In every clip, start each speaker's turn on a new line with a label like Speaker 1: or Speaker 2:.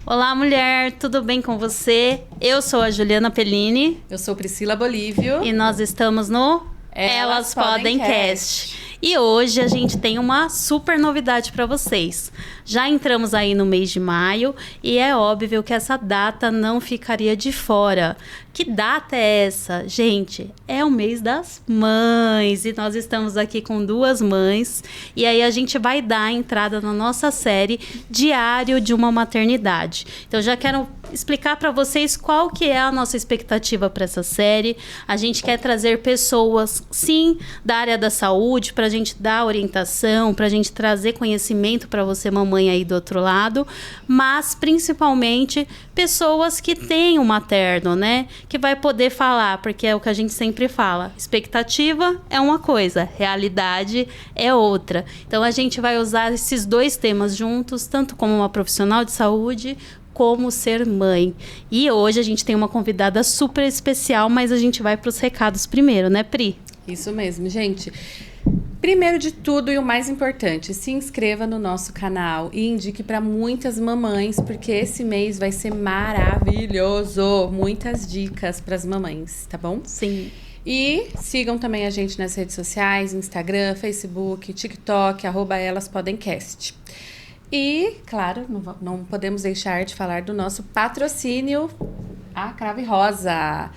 Speaker 1: Olá, mulher, tudo bem com você? Eu sou a Juliana Pellini.
Speaker 2: Eu sou Priscila Bolívio.
Speaker 1: E nós estamos no Elas Podem Cast. E hoje a gente tem uma super novidade para vocês. Já entramos aí no mês de maio e é óbvio que essa data não ficaria de fora. Que data é essa? Gente, é o mês das mães e nós estamos aqui com duas mães. E aí a gente vai dar a entrada na nossa série Diário de uma Maternidade. Então já quero explicar para vocês qual que é a nossa expectativa para essa série. A gente quer trazer pessoas, sim, da área da saúde, para a gente dar orientação, para a gente trazer conhecimento para você, mamãe aí do outro lado, mas principalmente pessoas que têm um materno, né? Que vai poder falar, porque é o que a gente sempre fala. Expectativa é uma coisa, realidade é outra. Então a gente vai usar esses dois temas juntos, tanto como uma profissional de saúde, como ser mãe. E hoje a gente tem uma convidada super especial, mas a gente vai para os recados primeiro, né, Pri?
Speaker 2: Isso mesmo, gente. Primeiro de tudo e o mais importante, se inscreva no nosso canal e indique para muitas mamães, porque esse mês vai ser maravilhoso. Muitas dicas para as mamães, tá bom?
Speaker 1: Sim.
Speaker 2: E sigam também a gente nas redes sociais, Instagram, Facebook, TikTok, @elaspodemcast. E, claro, não podemos deixar de falar do nosso patrocínio, a Crave Rosa.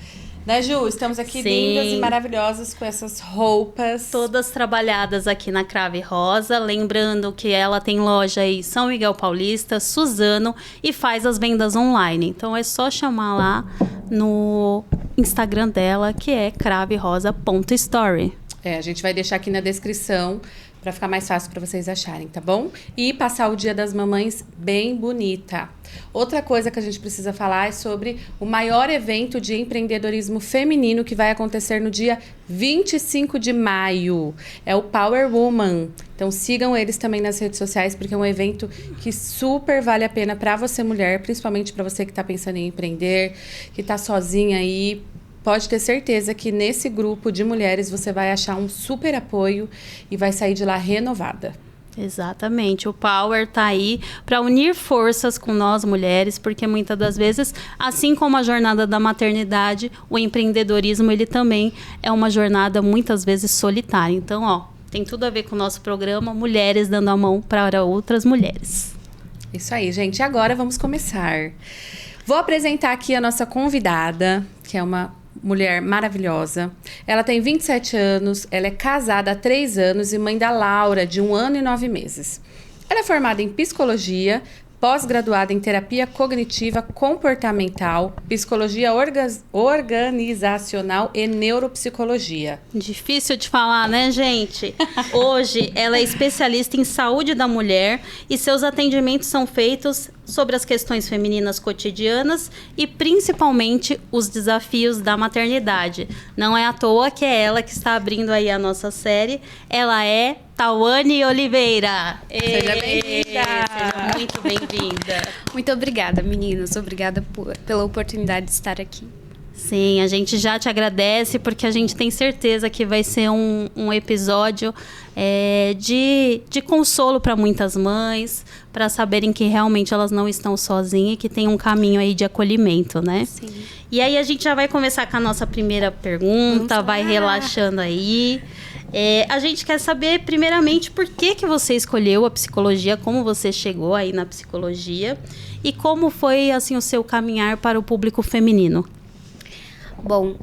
Speaker 2: Né, Ju? Estamos aqui lindas e maravilhosas com essas roupas.
Speaker 1: Todas trabalhadas aqui na Crave Rosa. Lembrando que ela tem loja em São Miguel Paulista, Suzano e faz as vendas online. Então é só chamar lá no Instagram dela, que é craverosa.story.
Speaker 2: A gente vai deixar aqui na descrição para ficar mais fácil para vocês acharem, tá bom? E passar o Dia das Mamães bem bonita. Outra coisa que a gente precisa falar é sobre o maior evento de empreendedorismo feminino que vai acontecer no dia 25 de maio. É o Power Woman. Então sigam eles também nas redes sociais, porque é um evento que super vale a pena para você, mulher, principalmente para você que está pensando em empreender, que está sozinha aí. Pode ter certeza que nesse grupo de mulheres você vai achar um super apoio e vai sair de lá renovada.
Speaker 1: Exatamente, o Power tá aí para unir forças com nós mulheres, porque muitas das vezes, assim como a jornada da maternidade, o empreendedorismo ele também é uma jornada muitas vezes solitária. Então, tem tudo a ver com o nosso programa, mulheres dando a mão para outras mulheres.
Speaker 2: Isso aí, gente. Agora vamos começar. Vou apresentar aqui a nossa convidada, que é uma mulher maravilhosa. Ela tem 27 anos, ela é casada há 3 anos e mãe da Laura, de 1 ano e 9 meses. Ela é formada em psicologia, pós-graduada em terapia cognitiva comportamental, psicologia organizacional e neuropsicologia.
Speaker 1: Difícil de falar, né, gente? Hoje, ela é especialista em saúde da mulher e seus atendimentos são feitos sobre as questões femininas cotidianas e principalmente os desafios da maternidade. Não é à toa que é ela que está abrindo aí a nossa série. Ela é Tawane Oliveira.
Speaker 2: Seja bem-vinda!
Speaker 1: Seja muito bem-vinda.
Speaker 3: Muito obrigada, meninas. Obrigada pela oportunidade de estar aqui.
Speaker 1: Sim, a gente já te agradece porque a gente tem certeza que vai ser um episódio de consolo para muitas mães, para saberem que realmente elas não estão sozinhas e que tem um caminho aí de acolhimento, né?
Speaker 3: Sim.
Speaker 1: E aí a gente já vai começar com a nossa primeira pergunta, vai relaxando aí. A gente quer saber, primeiramente, por que você escolheu a psicologia, como você chegou aí na psicologia e como foi assim, o seu caminhar para o público feminino.
Speaker 3: Bom,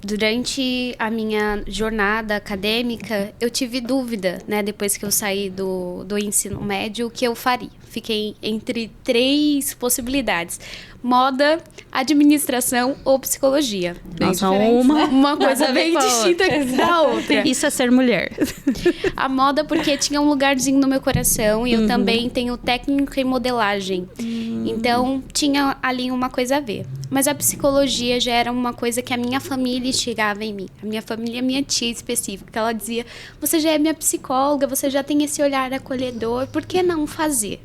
Speaker 3: durante a minha jornada acadêmica, eu tive dúvida, né, depois que eu saí do ensino médio, o que eu faria. Fiquei entre 3 possibilidades: moda, administração ou psicologia.
Speaker 1: Nossa, uma
Speaker 3: coisa bem distinta da outra.
Speaker 1: Isso é ser mulher.
Speaker 3: A moda porque tinha um lugarzinho no meu coração e eu também tenho técnica em modelagem. Então, tinha ali uma coisa a ver. Mas a psicologia já era uma coisa que a minha família instigava em mim. A minha família, minha tia específica, ela dizia: você já é minha psicóloga, você já tem esse olhar acolhedor, por que não fazer?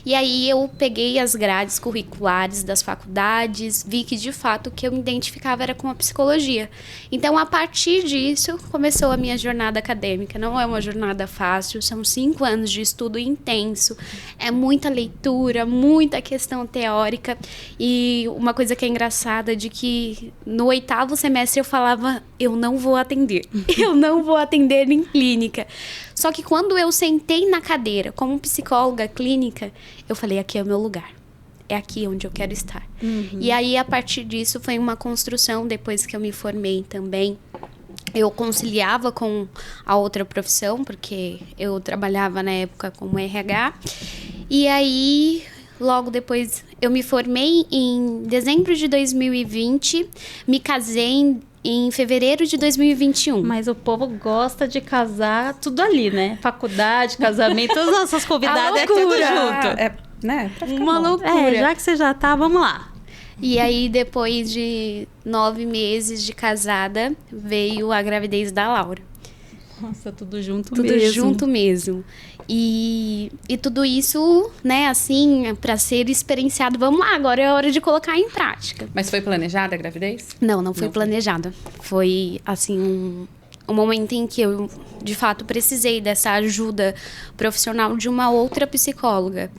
Speaker 3: E aí eu peguei as grades curriculares das faculdades, vi que de fato o que eu me identificava era com a psicologia. Então, a partir disso, começou a minha jornada acadêmica. Não é uma jornada fácil, são 5 anos de estudo intenso, é muita leitura, muita questão teórica. E uma coisa que é engraçada, de que no 8º semestre eu falava, eu não vou atender, eu não vou atender em clínica. Só que quando eu sentei na cadeira como psicóloga clínica, eu falei, aqui é o meu lugar. É aqui onde eu quero estar. E aí, a partir disso, foi uma construção, depois que eu me formei também. Eu conciliava com a outra profissão, porque eu trabalhava na época como RH. E aí, logo depois, eu me formei em dezembro de 2020, me casei em fevereiro de 2021.
Speaker 1: Mas o povo gosta de casar tudo ali, né? Faculdade, casamento, as nossas convidadas é tudo junto.
Speaker 2: Né? Pra ficar
Speaker 3: Uma
Speaker 2: bom.
Speaker 3: loucura.
Speaker 1: Já que você já tá, vamos lá.
Speaker 3: E aí, depois de 9 meses de casada, veio a gravidez da Laura.
Speaker 1: Nossa, tudo junto
Speaker 3: Tudo
Speaker 1: mesmo.
Speaker 3: junto mesmo. E tudo isso, né, assim, para ser experienciado. Vamos lá, agora é a hora de colocar em prática.
Speaker 2: Mas foi planejada a gravidez?
Speaker 3: Não foi planejada. Foi, assim, um momento em que eu, de fato, precisei dessa ajuda profissional de uma outra psicóloga.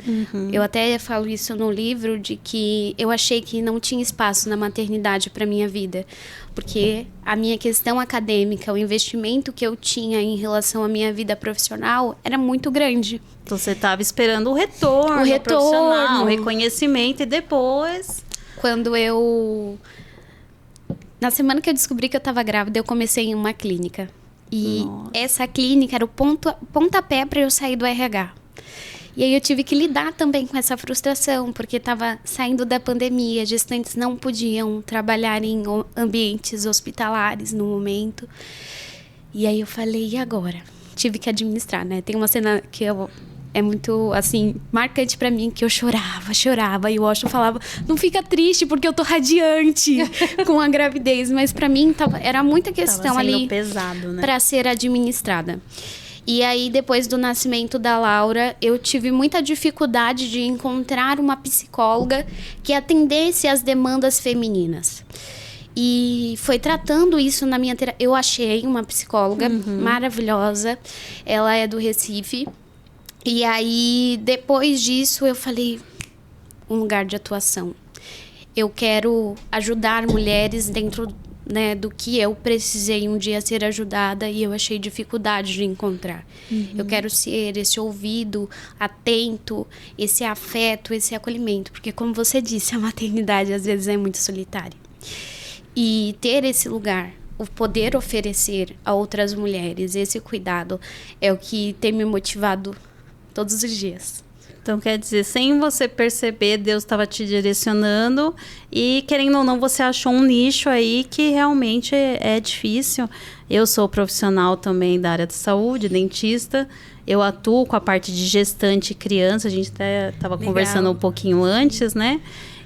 Speaker 3: Eu até falo isso no livro, de que eu achei que não tinha espaço na maternidade para minha vida, porque a minha questão acadêmica, o investimento que eu tinha em relação à minha vida profissional era muito grande.
Speaker 1: Então você estava esperando o retorno, profissional, o reconhecimento, e depois...
Speaker 3: Quando eu... Na semana que eu descobri que eu estava grávida, eu comecei em uma clínica. E essa clínica era o pontapé para eu sair do RH. E aí eu tive que lidar também com essa frustração, porque estava saindo da pandemia, gestantes não podiam trabalhar em ambientes hospitalares no momento. E aí eu falei, e agora? Tive que administrar, né? Tem uma cena que é muito, assim, marcante pra mim, que eu chorava, e o Washington falava, não fica triste, porque eu tô radiante com a gravidez. Mas pra mim, era muita questão ali
Speaker 1: pesado, né?
Speaker 3: Pra ser administrada. E aí, depois do nascimento da Laura, eu tive muita dificuldade de encontrar uma psicóloga que atendesse às demandas femininas. E foi tratando isso na minha terapia. Eu achei uma psicóloga maravilhosa, ela é do Recife. E aí, depois disso, eu falei, um lugar de atuação. Eu quero ajudar mulheres dentro, né, do que eu precisei um dia ser ajudada e eu achei dificuldade de encontrar. Eu quero ser esse ouvido atento, esse afeto, esse acolhimento. Porque, como você disse, a maternidade às vezes é muito solitária. E ter esse lugar, o poder oferecer a outras mulheres esse cuidado é o que tem me motivado todos os dias.
Speaker 1: Então, quer dizer, sem você perceber, Deus estava te direcionando e, querendo ou não, você achou um nicho aí que realmente é difícil. Eu sou profissional também da área de saúde, dentista. Eu atuo com a parte de gestante e criança. A gente até estava conversando um pouquinho antes, né?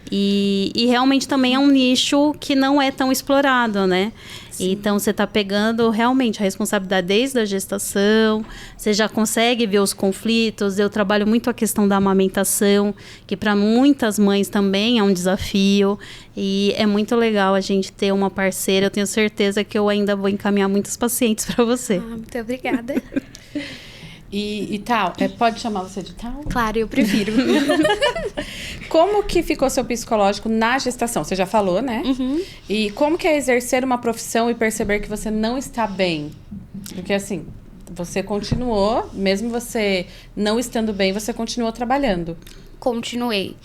Speaker 1: E realmente também é um nicho que não é tão explorado, né? Sim. Então, você está pegando realmente a responsabilidade desde a gestação, você já consegue ver os conflitos. Eu trabalho muito a questão da amamentação, que para muitas mães também é um desafio. E é muito legal a gente ter uma parceira. Eu tenho certeza que eu ainda vou encaminhar muitos pacientes para você.
Speaker 3: Muito obrigada.
Speaker 2: E tal, pode chamar você de tal?
Speaker 3: Claro, eu prefiro.
Speaker 2: Como que ficou seu psicológico na gestação? Você já falou, né? E como que é exercer uma profissão e perceber que você não está bem? Porque assim, você continuou, mesmo você não estando bem, você continuou trabalhando.
Speaker 3: Continuei.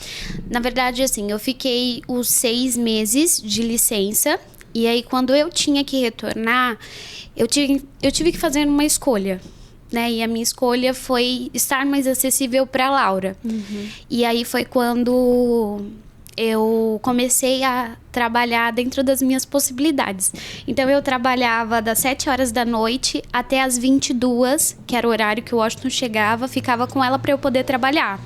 Speaker 3: Na verdade, assim, eu fiquei os 6 meses de licença. E aí, quando eu tinha que retornar, eu tive que fazer uma escolha. Né? E a minha escolha foi estar mais acessível para a Laura. E aí foi quando eu comecei a trabalhar dentro das minhas possibilidades. Então, eu trabalhava das 7 horas da noite até as 22, que era o horário que o Washington chegava, ficava com ela para eu poder trabalhar.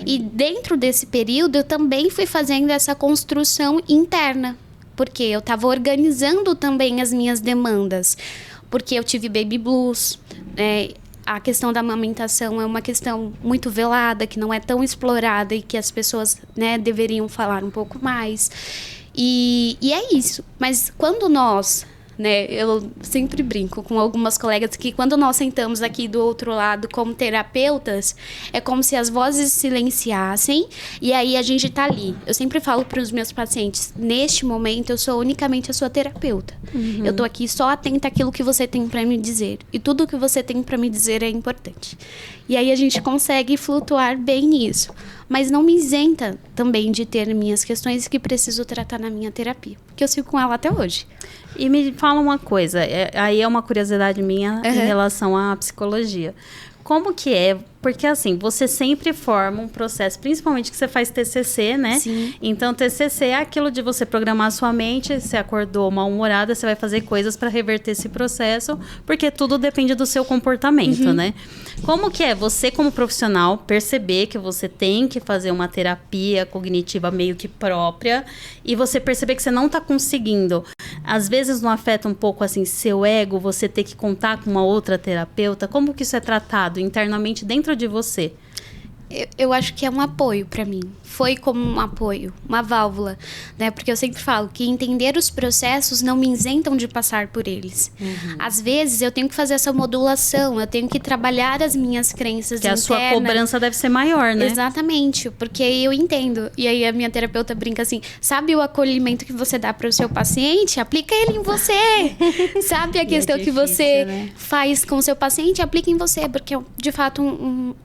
Speaker 3: E dentro desse período, eu também fui fazendo essa construção interna, porque eu estava organizando também as minhas demandas. Porque eu tive baby blues, a questão da amamentação é uma questão muito velada, que não é tão explorada e que as pessoas, né, deveriam falar um pouco mais. E é isso. Mas quando nós, né, eu sempre brinco com algumas colegas que quando nós sentamos aqui do outro lado como terapeutas, é como se as vozes silenciassem e aí a gente tá ali. Eu sempre falo para os meus pacientes, neste momento eu sou unicamente a sua terapeuta. Eu tô aqui só atenta àquilo que você tem para me dizer. E tudo que você tem para me dizer é importante. E aí a gente consegue flutuar bem nisso. Mas não me isenta também de ter minhas questões que preciso tratar na minha terapia. Porque eu sigo com ela até hoje.
Speaker 1: E me fala uma coisa, aí é uma curiosidade minha em relação à psicologia. Como que é? Porque assim, você sempre forma um processo, principalmente que você faz TCC, né?
Speaker 3: Sim.
Speaker 1: Então, TCC é aquilo de você programar a sua mente, você acordou mal-humorada, você vai fazer coisas para reverter esse processo, porque tudo depende do seu comportamento, né? Como que é você, como profissional, perceber que você tem que fazer uma terapia cognitiva meio que própria e você perceber que você não está conseguindo? Às vezes não afeta um pouco, assim, seu ego, você ter que contar com uma outra terapeuta? Como que isso é tratado internamente dentro de você?
Speaker 3: Eu acho que é um apoio para mim. Foi como um apoio, uma válvula, né? Porque eu sempre falo que entender os processos não me isentam de passar por eles. Às vezes eu tenho que fazer essa modulação, eu tenho que trabalhar as minhas crenças internas.
Speaker 1: Que a sua cobrança deve ser maior, né?
Speaker 3: Exatamente, porque eu entendo. E aí a minha terapeuta brinca assim, sabe o acolhimento que você dá para o seu paciente? Aplica ele em você. Sabe a questão que você faz com o seu paciente? Aplica em você, porque é de fato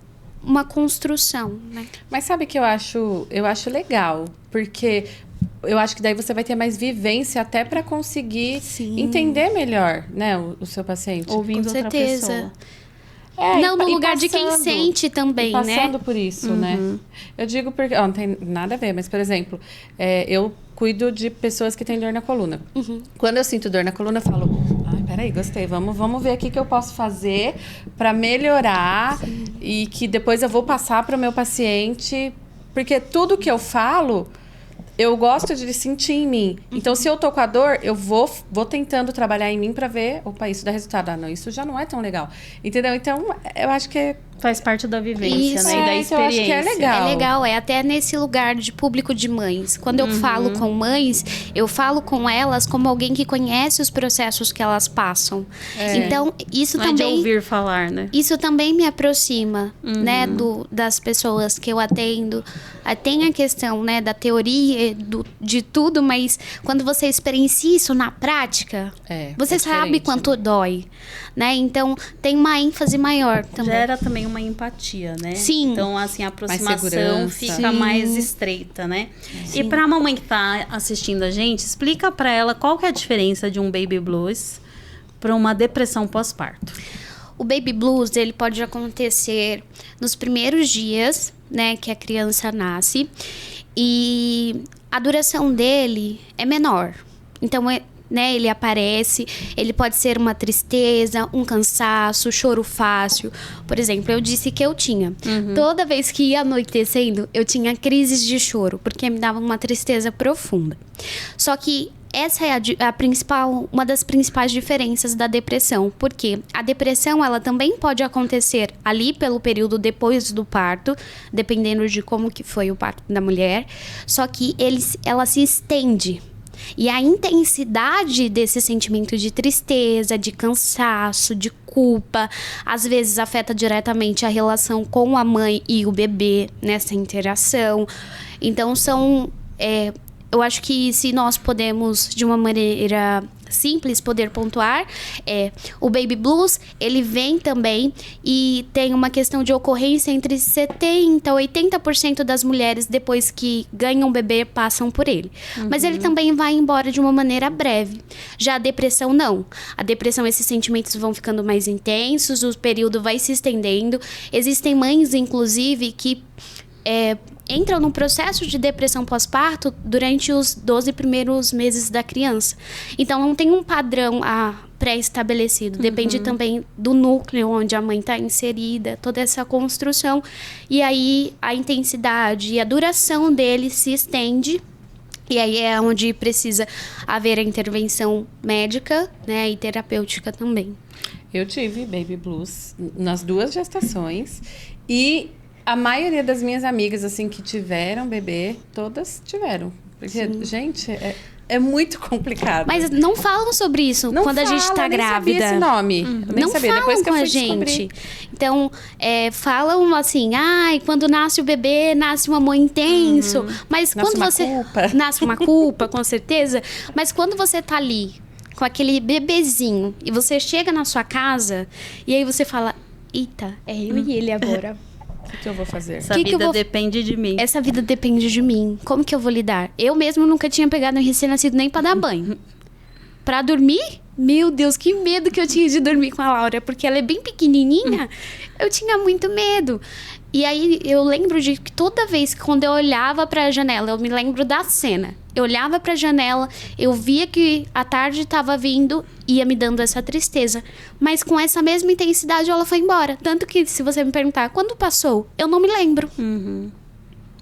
Speaker 3: uma construção, né?
Speaker 2: Mas sabe que eu acho legal, porque eu acho que daí você vai ter mais vivência até para conseguir entender melhor, né, o seu paciente.
Speaker 1: Ouvindo
Speaker 3: Com
Speaker 1: outra
Speaker 3: certeza.
Speaker 1: pessoa.
Speaker 3: Não, no lugar de quem sente também, né?
Speaker 2: Passando por isso, né? Eu digo porque... não tem nada a ver, mas, por exemplo, eu cuido de pessoas que têm dor na coluna. Quando eu sinto dor na coluna, eu falo... Ai, peraí, gostei. Vamos ver aqui o que eu posso fazer para melhorar e que depois eu vou passar para o meu paciente. Porque tudo que eu falo... eu gosto de sentir em mim. Então, se eu tô com a dor, eu vou tentando trabalhar em mim pra ver, opa, isso dá resultado. Ah, não, isso já não é tão legal. Entendeu? Então, eu acho que
Speaker 1: faz parte da vivência,
Speaker 3: Isso.
Speaker 1: né? E da
Speaker 2: Então eu acho
Speaker 1: experiência.
Speaker 2: que é legal.
Speaker 3: É legal, é até nesse lugar de público de mães. Quando eu falo com mães, eu falo com elas como alguém que conhece os processos que elas passam. Então, isso
Speaker 1: Não
Speaker 3: também...
Speaker 1: é de ouvir falar, né?
Speaker 3: Isso também me aproxima, né, das pessoas que eu atendo. Tem a questão, né, da teoria, de tudo, mas quando você experiencia isso na prática, você sabe
Speaker 2: diferente,
Speaker 3: quanto dói, né? Então, tem uma ênfase maior também.
Speaker 1: Gera também uma empatia, né?
Speaker 3: Sim.
Speaker 1: Então, assim, a aproximação
Speaker 2: segurança.
Speaker 1: fica mais estreita, né? E pra mamãe que tá assistindo a gente, explica pra ela qual que é a diferença de um baby blues pra uma depressão pós-parto.
Speaker 3: O baby blues, ele pode acontecer nos primeiros dias, né, que a criança nasce, e a duração dele é menor. Então, né, ele aparece, ele pode ser uma tristeza, um cansaço, choro fácil. Por exemplo, eu disse que eu tinha. Toda vez que ia anoitecendo, eu tinha crises de choro, porque me dava uma tristeza profunda. Só que essa é uma das principais diferenças da depressão, porque a depressão ela também pode acontecer ali pelo período depois do parto, dependendo de como que foi o parto da mulher, só que ela se estende. E a intensidade desse sentimento de tristeza, de cansaço, de culpa, às vezes afeta diretamente a relação com a mãe e o bebê nessa interação. Então, eu acho que se nós podemos, de uma maneira simples, poder pontuar, o baby blues, ele vem também e tem uma questão de ocorrência entre 70% a 80% das mulheres depois que ganham um bebê passam por ele. Mas ele também vai embora de uma maneira breve. Já a depressão, não. A depressão, esses sentimentos vão ficando mais intensos, o período vai se estendendo. Existem mães, inclusive, que entram num processo de depressão pós-parto durante os 12 primeiros meses da criança. Então, não tem um padrão pré-estabelecido. Depende também do núcleo onde a mãe está inserida, toda essa construção. E aí, a intensidade e a duração dele se estende. E aí é onde precisa haver a intervenção médica, né, e terapêutica também.
Speaker 2: Eu tive baby blues nas 2 gestações e a maioria das minhas amigas, assim, que tiveram bebê, todas tiveram. Porque, gente, é muito complicado.
Speaker 3: Mas não falam sobre isso
Speaker 2: Não
Speaker 3: quando a gente tá
Speaker 2: eu nem
Speaker 3: grávida.
Speaker 2: sabia esse nome. Eu nem
Speaker 3: Não
Speaker 2: sabia.
Speaker 3: falam
Speaker 2: Depois que
Speaker 3: com
Speaker 2: eu fui
Speaker 3: a gente.
Speaker 2: descobrir.
Speaker 3: Então, falam assim, quando nasce o bebê, nasce um amor intenso. Mas
Speaker 2: Nasce
Speaker 3: quando
Speaker 2: uma
Speaker 3: você...
Speaker 2: culpa.
Speaker 3: Nasce uma culpa, com certeza. Mas quando você tá ali, com aquele bebezinho, e você chega na sua casa, e aí você fala, eita, é eu e ele agora.
Speaker 2: O que eu vou fazer?
Speaker 1: Essa
Speaker 3: que eu
Speaker 1: vida
Speaker 3: vou-
Speaker 1: depende de mim.
Speaker 3: Essa vida depende de mim. Como que eu vou lidar? Eu mesmo nunca tinha pegado um recém-nascido nem pra dar banho. Pra dormir? Meu Deus, que medo que eu tinha de dormir com a Laura, porque ela é bem pequenininha. Eu tinha muito medo. E aí eu lembro de que toda vez que quando eu olhava pra janela, eu me lembro da cena. Eu olhava pra janela, eu via que a tarde estava vindo, ia me dando essa tristeza. Mas com essa mesma intensidade ela foi embora. Tanto que se você me perguntar quando passou, eu não me lembro.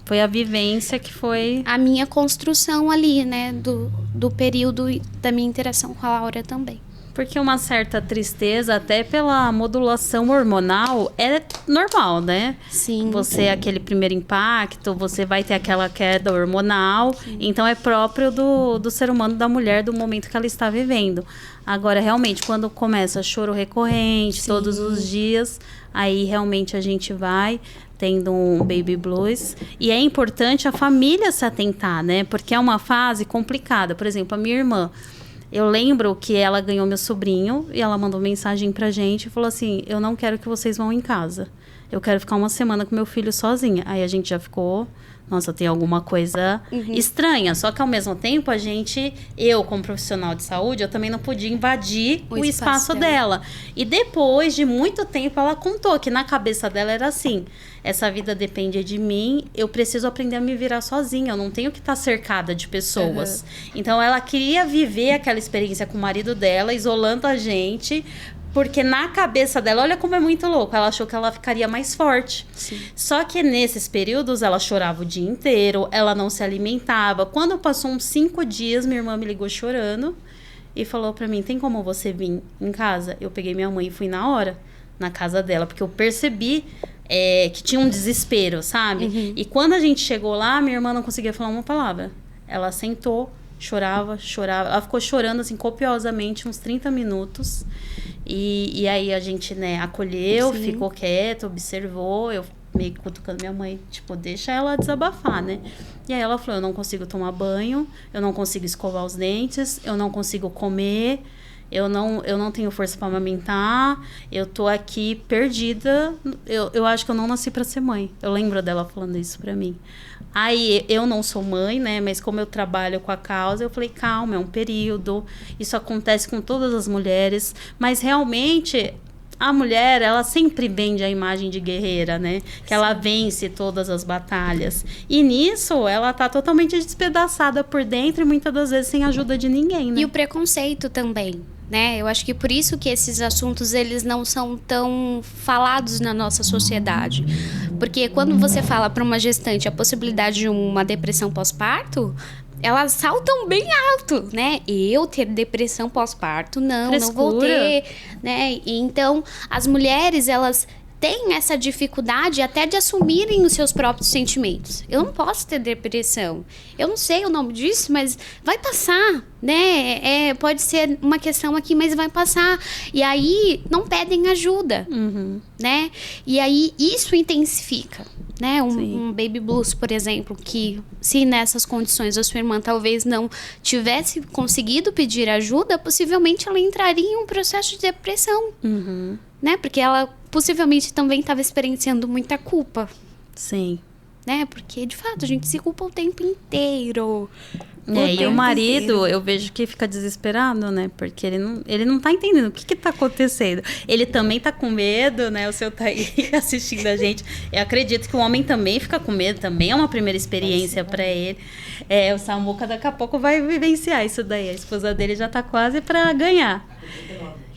Speaker 1: Foi a vivência que foi...
Speaker 3: A minha construção ali, né, do período da minha interação com a Laura também.
Speaker 1: Porque uma certa tristeza, até pela modulação hormonal, é normal, né?
Speaker 3: Sim.
Speaker 1: Você, aquele primeiro impacto, você vai ter aquela queda hormonal. Então, é próprio do ser humano, da mulher, do momento que ela está vivendo. Agora, realmente, quando começa choro recorrente, todos os dias, aí realmente a gente vai tendo um baby blues. E é importante a família se atentar, né? Porque é uma fase complicada. Por exemplo, a minha irmã... Eu lembro que ela ganhou meu sobrinho e ela mandou mensagem pra gente e falou assim, eu não quero que vocês vão em casa. Eu quero ficar uma semana com meu filho sozinha. Aí a gente já ficou, nossa, tem alguma coisa estranha. Só que ao mesmo tempo eu como profissional de saúde, eu também não podia invadir o espaço dela. E depois de muito tempo ela contou que na cabeça dela era assim, essa vida depende de mim, eu preciso aprender a me virar sozinha, eu não tenho que estar cercada de pessoas. Então ela queria viver aquela experiência com o marido dela, isolando a gente, porque na cabeça dela, olha como é muito louco, ela achou que ela ficaria mais forte.
Speaker 3: Sim.
Speaker 1: Só que nesses períodos ela chorava o dia inteiro, ela não se alimentava. Quando passou uns 5 dias, minha irmã me ligou chorando e falou pra mim, tem como você vir em casa? Eu peguei minha mãe e fui na hora, na casa dela, porque eu percebi que tinha um desespero, sabe? E quando a gente chegou lá, minha irmã não conseguia falar uma palavra. Ela sentou, chorava. Ela ficou chorando, assim, copiosamente, uns 30 minutos. E aí a gente, né, acolheu, ficou quieto, observou. Eu meio que cutucando minha mãe, tipo, deixa ela desabafar, né? E aí ela falou, eu não consigo tomar banho, eu não consigo escovar os dentes, eu não consigo comer... Eu não tenho força para amamentar, eu tô aqui perdida, eu acho que eu não nasci para ser mãe. Eu lembro dela falando isso para mim. Aí, eu não sou mãe, né, mas como eu trabalho com a causa, eu falei, calma, é um período, isso acontece com todas as mulheres, mas realmente... A mulher, ela sempre vende a imagem de guerreira, né? Que ela vence todas as batalhas. E nisso, ela tá totalmente despedaçada por dentro e muitas das vezes sem ajuda de ninguém, né?
Speaker 3: E o preconceito também, né? Eu acho que por isso que esses assuntos, eles não são tão falados na nossa sociedade. Porque quando você fala para uma gestante a possibilidade de uma depressão pós-parto... Elas saltam bem alto, né? Eu ter depressão pós-parto, não vou ter, né? E então, as mulheres, elas têm essa dificuldade até de assumirem os seus próprios sentimentos. Eu não posso ter depressão. Eu não sei o nome disso, mas vai passar, né? Pode ser uma questão aqui, mas vai passar. E aí, não pedem ajuda, né? E aí, isso intensifica. Né? Um baby blues, por exemplo, que se nessas condições a sua irmã talvez não tivesse conseguido pedir ajuda, possivelmente ela entraria em um processo de depressão, né? Porque ela possivelmente também estava experienciando muita culpa.
Speaker 1: Sim.
Speaker 3: Né? Porque, de fato, a gente se culpa o tempo inteiro.
Speaker 1: E o marido, eu vejo que fica desesperado, né? Porque ele não tá entendendo o que tá acontecendo. Ele também tá com medo, né? O seu tá aí assistindo a gente. Eu acredito que o homem também fica com medo, também é uma primeira experiência pra ele. O Samuca daqui a pouco vai vivenciar isso daí. A esposa dele já tá quase pra ganhar.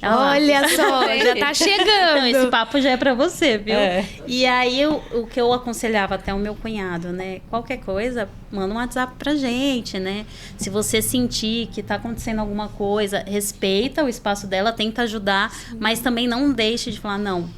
Speaker 3: Olha só, já tá chegando.
Speaker 1: Então, esse papo já é pra você, viu?
Speaker 2: É.
Speaker 1: E aí, o que eu aconselhava até o meu cunhado, né? Qualquer coisa, manda um WhatsApp pra gente, né? Se você sentir que tá acontecendo alguma coisa, respeita o espaço dela, tenta ajudar, mas também não deixe de falar, não.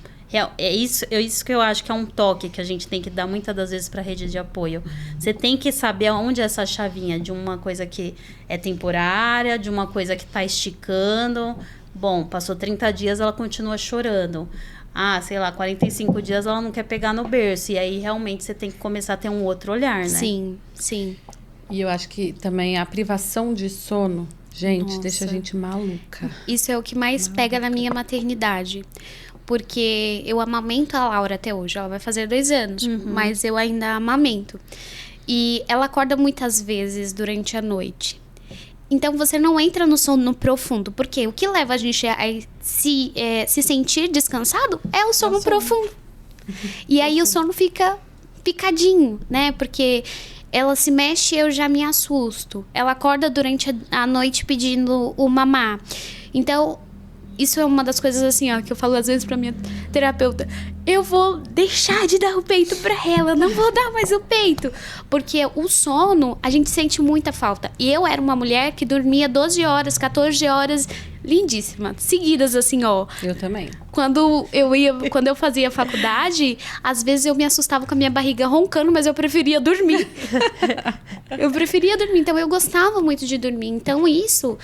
Speaker 1: É isso que eu acho que é um toque que a gente tem que dar muitas das vezes para a rede de apoio. Você tem que saber onde é essa chavinha de uma coisa que é temporária, de uma coisa que está esticando. Bom, passou 30 dias, ela continua chorando. Ah, sei lá, 45 dias ela não quer pegar no berço. E aí, realmente, você tem que começar a ter um outro olhar, né?
Speaker 3: Sim, sim.
Speaker 2: E eu acho que também a privação de sono, gente,
Speaker 3: Nossa.
Speaker 2: deixa a gente maluca.
Speaker 3: Isso é o que mais pega na minha maternidade. Porque eu amamento a Laura até hoje. Ela vai fazer 2 anos, mas eu ainda amamento. E ela acorda muitas vezes durante a noite. Então, você não entra no sono profundo. Porque o que leva a gente a se sentir descansado é o sono profundo. E aí, o sono fica picadinho, né? Porque ela se mexe e eu já me assusto. Ela acorda durante a noite pedindo o mamar. Então, isso é uma das coisas assim, ó, que eu falo às vezes pra minha terapeuta. Eu vou deixar de dar o peito pra ela, não vou dar mais o peito. Porque o sono, a gente sente muita falta. E eu era uma mulher que dormia 12 horas, 14 horas, lindíssima, seguidas assim, ó.
Speaker 2: Eu também.
Speaker 3: Quando eu fazia faculdade, às vezes eu me assustava com a minha barriga roncando, mas eu preferia dormir. Então eu gostava muito de dormir. Então isso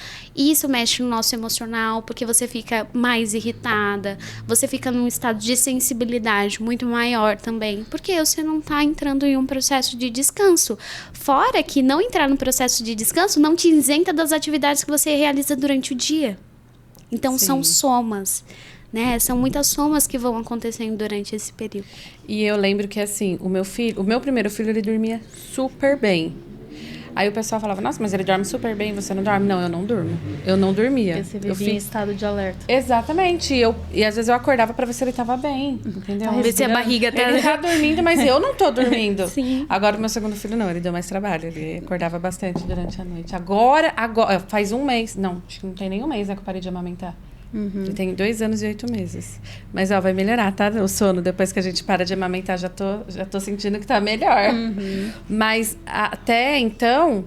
Speaker 3: mexe no nosso emocional, porque você fica mais irritada, você fica num estado de sensibilidade muito maior também, porque você não tá entrando em um processo de descanso. Fora que não entrar no processo de descanso não te isenta das atividades que você realiza durante o dia. Então, são somas, né? São muitas somas que vão acontecendo durante esse período.
Speaker 2: E eu lembro que, assim, o meu primeiro filho, ele dormia super bem. Aí o pessoal falava, nossa, mas ele dorme super bem, você não dorme? Não, eu não durmo. Eu não dormia.
Speaker 1: Porque você vivia em estado de alerta.
Speaker 2: Exatamente. E às vezes eu acordava pra ver se ele tava bem, entendeu?
Speaker 3: Ver se a barriga tá...
Speaker 2: Ele tá dormindo, mas eu não tô dormindo.
Speaker 3: Sim.
Speaker 2: Agora o meu segundo filho não, ele deu mais trabalho. Ele acordava bastante durante a noite. Agora, faz 1 mês. Não, acho que não tem nem 1 mês, né, que eu parei de amamentar. Ele tem 2 anos e 8 meses. Mas, ó, vai melhorar, tá? O sono, depois que a gente para de amamentar, já tô sentindo que tá melhor. Mas até então,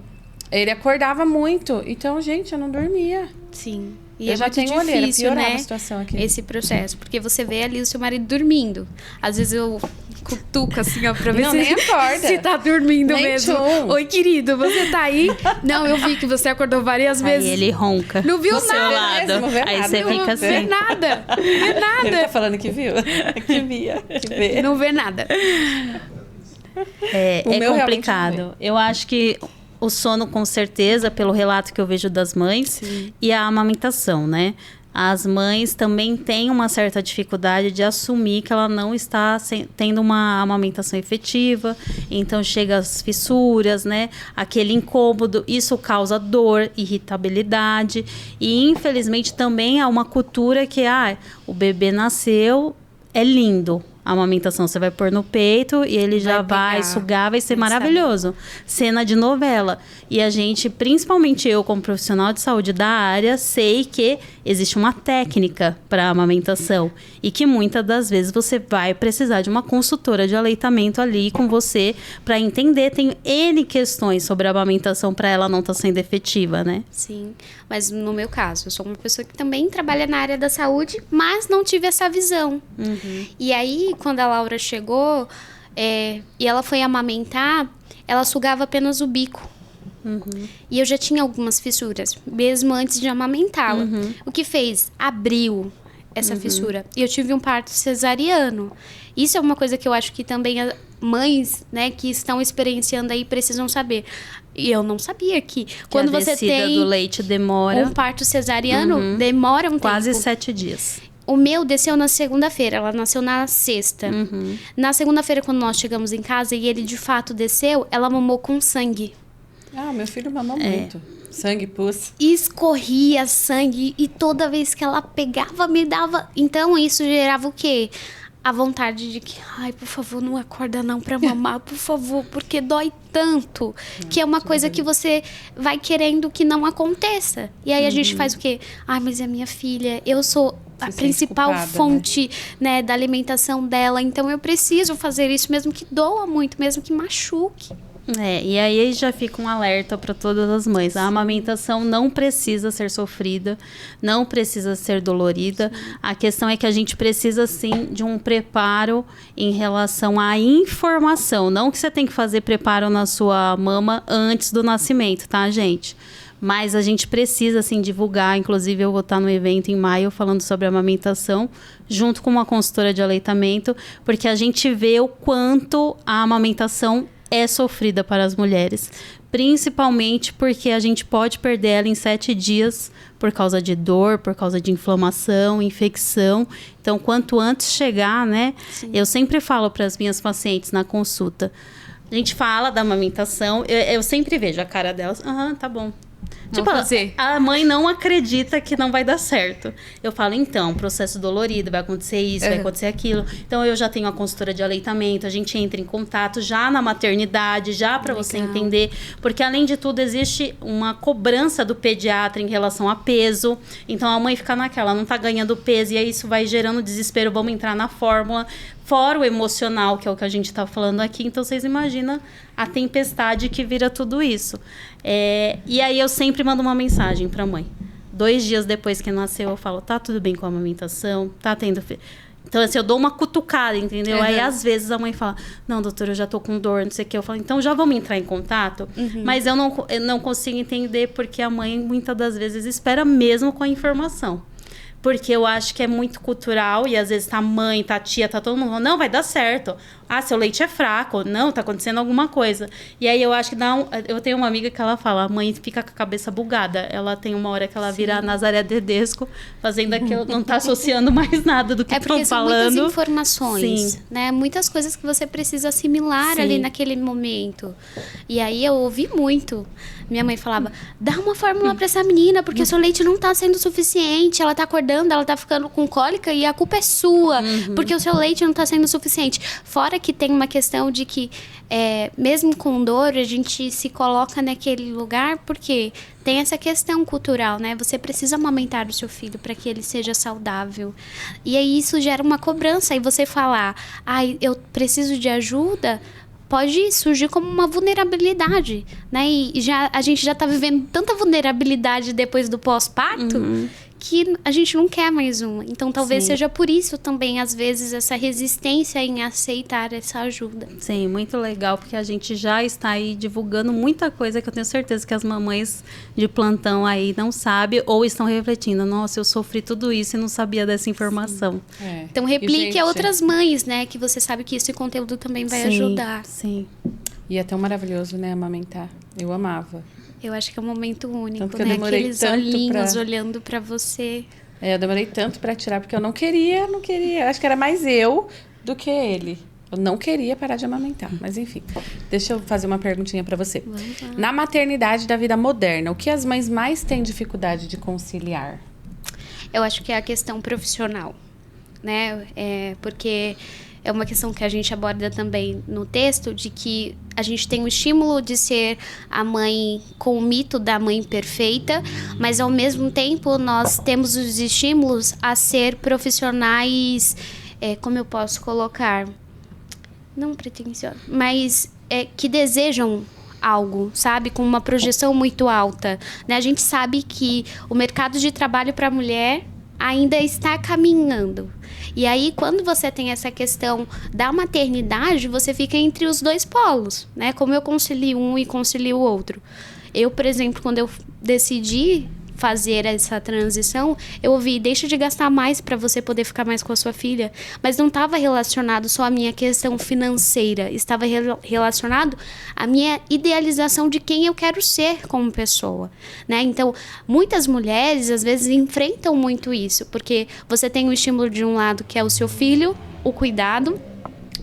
Speaker 2: ele acordava muito. Então, gente, eu não dormia.
Speaker 3: Sim. E
Speaker 2: eu
Speaker 3: é
Speaker 2: já
Speaker 3: muito
Speaker 2: tenho olheira,
Speaker 3: difícil,
Speaker 2: piorava
Speaker 3: né?
Speaker 2: a situação aqui.
Speaker 3: Esse processo. Porque você vê ali o seu marido dormindo. Às vezes eu cutuco assim, ó, pra ver
Speaker 2: Não,
Speaker 3: se,
Speaker 2: nem acorda.
Speaker 3: se tá dormindo
Speaker 2: Nem
Speaker 3: mesmo.
Speaker 2: tchum.
Speaker 3: Oi, querido, você tá aí? Não, eu vi que você acordou várias vezes.
Speaker 1: Aí ele ronca
Speaker 3: Não viu
Speaker 1: do seu
Speaker 3: nada
Speaker 1: lado.
Speaker 2: mesmo, vê
Speaker 1: Aí
Speaker 2: nada.
Speaker 1: você
Speaker 3: Não
Speaker 1: fica
Speaker 3: vê
Speaker 1: assim.
Speaker 3: nada. Vê
Speaker 2: Ele tá
Speaker 3: nada.
Speaker 2: falando que viu? Que via, que vê.
Speaker 3: Não vê nada.
Speaker 1: É
Speaker 2: meu
Speaker 1: complicado. Eu acho que o sono, com certeza, pelo relato que eu vejo das mães, e a amamentação, né? As mães também têm uma certa dificuldade de assumir que ela não está tendo uma amamentação efetiva. Então, chega as fissuras, né? Aquele incômodo. Isso causa dor, irritabilidade. E, infelizmente, também há uma cultura que, o bebê nasceu, é lindo. A amamentação você vai pôr no peito e ele já vai
Speaker 3: pegar.
Speaker 1: sugar, vai ser maravilhoso. Cena de novela. E a gente, principalmente eu como profissional de saúde da área, sei que existe uma técnica para amamentação e que muitas das vezes você vai precisar de uma consultora de aleitamento ali com você para entender. Tem N questões sobre a amamentação para ela não estar sendo efetiva, né?
Speaker 3: Sim, mas no meu caso, eu sou uma pessoa que também trabalha na área da saúde, mas não tive essa visão. E aí, quando a Laura chegou e ela foi amamentar, ela sugava apenas o bico. E eu já tinha algumas fissuras, mesmo antes de amamentá-la. O que fez? Abriu essa fissura. E eu tive um parto cesariano. Isso é uma coisa que eu acho que também as mães, né, que estão experienciando aí precisam saber. E eu não sabia que quando
Speaker 1: a
Speaker 3: você
Speaker 1: descida
Speaker 3: tem
Speaker 1: do leite demora
Speaker 3: um parto cesariano, demora um
Speaker 1: quase
Speaker 3: tempo.
Speaker 1: 7 dias.
Speaker 3: O meu desceu na segunda-feira, ela nasceu na sexta. Na segunda-feira, quando nós chegamos em casa e ele de fato desceu, ela mamou com sangue.
Speaker 2: Meu filho mamou muito. Sangue, pus.
Speaker 3: Escorria sangue e toda vez que ela pegava, me dava... Então, isso gerava o quê? a vontade de que, ai, por favor, não acorda não pra mamar, por favor, porque dói tanto, que é uma coisa que você vai querendo que não aconteça. E aí a gente faz o quê? Ai, mas é minha filha, eu sou a principal
Speaker 2: culpada,
Speaker 3: fonte, né, da alimentação dela, então eu preciso fazer isso, mesmo que doa muito, mesmo que machuque.
Speaker 1: E aí já fica um alerta para todas as mães. A amamentação não precisa ser sofrida, não precisa ser dolorida. Sim. A questão é que a gente precisa, sim, de um preparo em relação à informação. Não que você tem que fazer preparo na sua mama antes do nascimento, tá, gente? Mas a gente precisa, assim, divulgar. Inclusive, eu vou estar no evento em maio falando sobre amamentação, junto com uma consultora de aleitamento, porque a gente vê o quanto a amamentação é sofrida para as mulheres, principalmente porque a gente pode perder ela em 7 dias por causa de dor, por causa de inflamação, infecção. Então, quanto antes chegar, né? Sim. Eu sempre falo para as minhas pacientes na consulta, a gente fala da amamentação, eu sempre vejo a cara delas, tá bom. Tipo, a mãe não acredita que não vai dar certo. Eu falo, então, processo dolorido, vai acontecer isso, vai acontecer aquilo. Então, eu já tenho a consultora de aleitamento, a gente entra em contato já na maternidade, já para você entender. Porque, além de tudo, existe uma cobrança do pediatra em relação a peso. Então, a mãe fica naquela, não tá ganhando peso, e aí isso vai gerando desespero, vamos entrar na fórmula. Fora o emocional, que é o que a gente está falando aqui. Então, vocês imaginam a tempestade que vira tudo isso. E aí, eu sempre mando uma mensagem para a mãe. 2 dias depois que nasceu, eu falo, tá tudo bem com a amamentação? Tá tendo... Então, assim, eu dou uma cutucada, entendeu? Aí, às vezes, a mãe fala, não, doutora, eu já tô com dor, não sei o quê. Eu falo, então, já vamos entrar em contato? Mas eu não consigo entender porque a mãe, muitas das vezes, espera mesmo com a informação. Porque eu acho que é muito cultural e às vezes tá a mãe, tá a tia, tá todo mundo falando, não, vai dar certo. Ah, seu leite é fraco. Não, tá acontecendo alguma coisa. E aí eu acho que eu tenho uma amiga que ela fala, a mãe fica com a cabeça bugada. Ela tem uma hora que ela vira a Nazaré Tedesco, fazendo aquilo, não tá associando mais nada do que estão falando.
Speaker 3: É porque são muitas informações, né? Muitas coisas que você precisa assimilar ali naquele momento. E aí eu ouvi muito. Minha mãe falava, dá uma fórmula pra essa menina, porque o seu leite não tá sendo suficiente, ela tá acordando, ela tá ficando com cólica e a culpa é sua, porque o seu leite não tá sendo suficiente. Fora que tem uma questão de que, mesmo com dor, a gente se coloca naquele lugar, porque tem essa questão cultural, né? Você precisa amamentar o seu filho para que ele seja saudável. E aí isso gera uma cobrança. E você falar, eu preciso de ajuda, pode surgir como uma vulnerabilidade, né? E a gente já tá vivendo tanta vulnerabilidade depois do pós-parto que a gente não quer mais uma. Então, talvez seja por isso também, às vezes, essa resistência em aceitar essa ajuda.
Speaker 1: Sim, muito legal, porque a gente já está aí divulgando muita coisa que eu tenho certeza que as mamães de plantão aí não sabem ou estão refletindo. Nossa, eu sofri tudo isso e não sabia dessa informação.
Speaker 3: Então, replique a outras mães, né? Que você sabe que esse conteúdo também vai ajudar.
Speaker 1: Sim.
Speaker 2: E é tão maravilhoso, né, amamentar. Eu amava.
Speaker 3: Eu acho que é um momento único,
Speaker 2: né?
Speaker 3: Aqueles olhinhos olhando pra você.
Speaker 2: Eu demorei tanto pra tirar, porque eu não queria. Eu acho que era mais eu do que ele. Eu não queria parar de amamentar. Mas, enfim. Deixa eu fazer uma perguntinha pra você.
Speaker 3: Vamos lá.
Speaker 2: Na maternidade da vida moderna, o que as mães mais têm dificuldade de conciliar?
Speaker 3: Eu acho que é a questão profissional, né? Porque é uma questão que a gente aborda também no texto, de que a gente tem o estímulo de ser a mãe com o mito da mãe perfeita, mas ao mesmo tempo nós temos os estímulos a ser profissionais, como eu posso colocar? Não pretensiosos, mas que desejam algo, sabe? Com uma projeção muito alta, né? A gente sabe que o mercado de trabalho para a mulher ainda está caminhando. E aí, quando você tem essa questão da maternidade, você fica entre os dois polos, né? Como eu concilio um e concilio o outro. Eu, por exemplo, quando eu decidi fazer essa transição, eu ouvi, deixa de gastar mais para você poder ficar mais com a sua filha. Mas não estava relacionado só à minha questão financeira, estava relacionado à minha idealização de quem eu quero ser como pessoa, né? Então, muitas mulheres, às vezes, enfrentam muito isso, porque você tem o estímulo de um lado, que é o seu filho, o cuidado,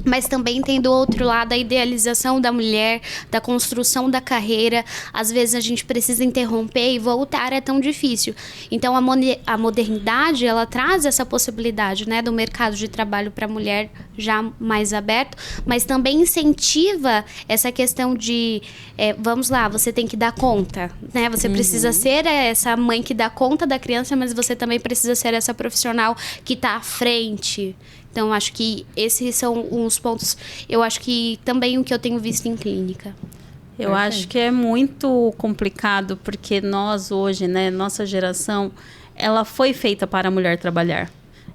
Speaker 3: Mas também tem do outro lado a idealização da mulher, da construção da carreira. Às vezes a gente precisa interromper e voltar, é tão difícil. Então a modernidade, ela traz essa possibilidade, né, do mercado de trabalho para a mulher já mais aberto, mas também incentiva essa questão de, vamos lá, você tem que dar conta, né? Você precisa ser essa mãe que dá conta da criança, mas você também precisa ser essa profissional que está à frente. Então, acho que esses são uns pontos, eu acho que também o que eu tenho visto em clínica.
Speaker 1: Eu acho que é muito complicado, porque nós hoje, né, nossa geração, ela foi feita para a mulher trabalhar.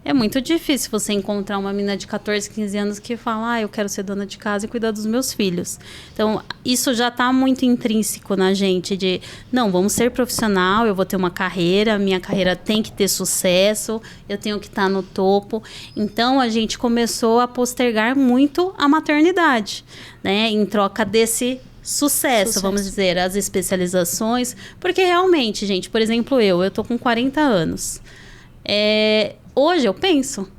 Speaker 1: É muito difícil você encontrar uma menina de 14, 15 anos que fala, eu quero ser dona de casa e cuidar dos meus filhos. Então, isso já está muito intrínseco na gente de, não, vamos ser profissional, eu vou ter uma carreira, minha carreira tem que ter sucesso, eu tenho que estar no topo. Então, a gente começou a postergar muito a maternidade, né, em troca desse sucesso, vamos dizer, as especializações. Porque realmente, gente, por exemplo, eu tô com 40 anos. Hoje eu penso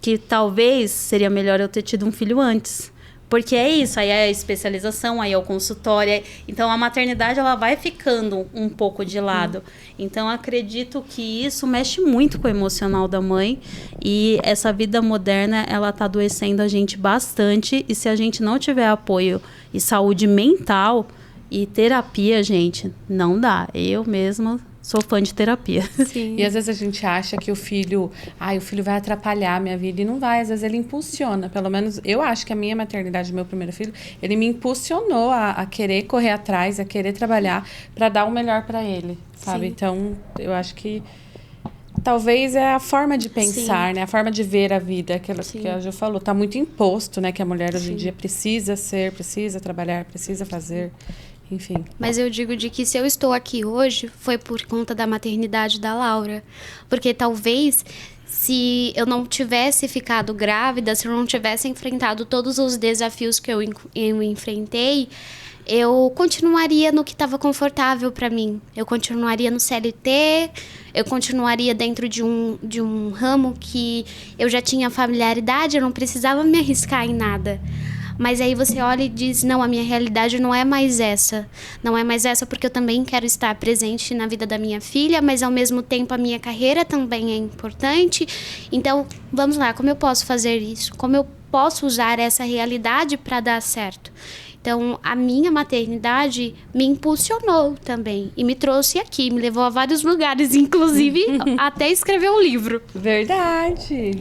Speaker 1: que talvez seria melhor eu ter tido um filho antes. Porque é isso, aí é a especialização, aí é o consultório. Então, a maternidade, ela vai ficando um pouco de lado. Então, acredito que isso mexe muito com o emocional da mãe. E essa vida moderna, ela tá adoecendo a gente bastante. E se a gente não tiver apoio e saúde mental e terapia, gente, não dá. Eu mesma sou fã de terapia.
Speaker 3: Sim.
Speaker 2: E às vezes a gente acha que o filho vai atrapalhar a minha vida, e não vai. Às vezes ele impulsiona. Pelo menos eu acho que a minha maternidade, meu primeiro filho, ele me impulsionou a querer correr atrás, a querer trabalhar para dar o melhor para ele, sabe?
Speaker 3: Sim.
Speaker 2: Então, eu acho que talvez é a forma de pensar, né? A forma de ver a vida, aquela que a Jo falou. Tá muito imposto, né? Que a mulher hoje em dia precisa trabalhar, precisa fazer. Enfim.
Speaker 3: Mas eu digo de que se eu estou aqui hoje, foi por conta da maternidade da Laura. Porque talvez, se eu não tivesse ficado grávida, se eu não tivesse enfrentado todos os desafios que eu enfrentei, eu continuaria no que estava confortável para mim. Eu continuaria no CLT, eu continuaria dentro de um ramo que eu já tinha familiaridade, eu não precisava me arriscar em nada. Mas aí você olha e diz, não, a minha realidade não é mais essa. Não é mais essa porque eu também quero estar presente na vida da minha filha, mas ao mesmo tempo a minha carreira também é importante. Então, vamos lá, como eu posso fazer isso? Como eu posso usar essa realidade para dar certo? Então, a minha maternidade me impulsionou também e me trouxe aqui, me levou a vários lugares, inclusive até escrever um livro.
Speaker 2: Verdade.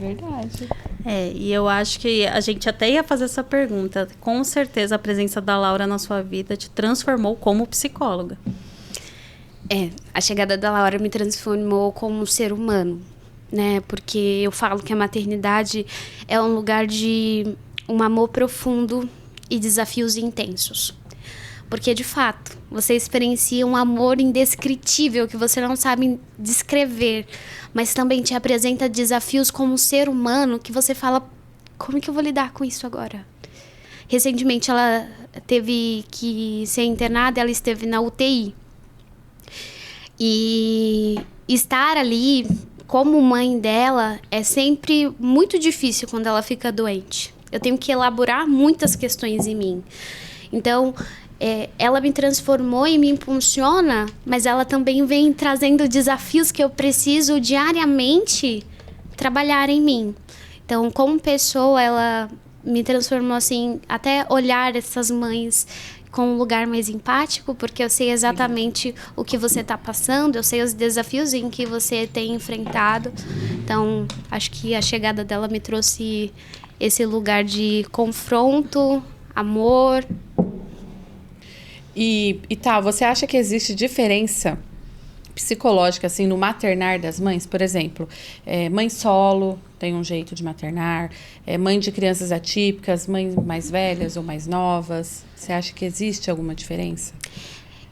Speaker 1: E eu acho que a gente até ia fazer essa pergunta. Com certeza a presença da Laura na sua vida te transformou como psicóloga.
Speaker 3: A chegada da Laura me transformou como ser humano, né? Porque eu falo que a maternidade é um lugar de um amor profundo e desafios intensos. Porque, de fato, você experiencia um amor indescritível que você não sabe descrever, mas também te apresenta desafios como ser humano que você fala, como que eu vou lidar com isso agora? Recentemente, ela teve que ser internada, ela esteve na UTI. E estar ali como mãe dela é sempre muito difícil quando ela fica doente. Eu tenho que elaborar muitas questões em mim. Então, ela me transformou e me impulsiona, mas ela também vem trazendo desafios que eu preciso diariamente trabalhar em mim. Então, como pessoa, ela me transformou assim, até olhar essas mães com um lugar mais empático, porque eu sei exatamente o que você está passando, eu sei os desafios em que você tem enfrentado. Então, acho que a chegada dela me trouxe esse lugar de confronto, amor.
Speaker 2: E você acha que existe diferença psicológica, assim, no maternar das mães? Por exemplo, mãe solo tem um jeito de maternar, mãe de crianças atípicas, mães mais velhas ou mais novas. Você acha que existe alguma diferença?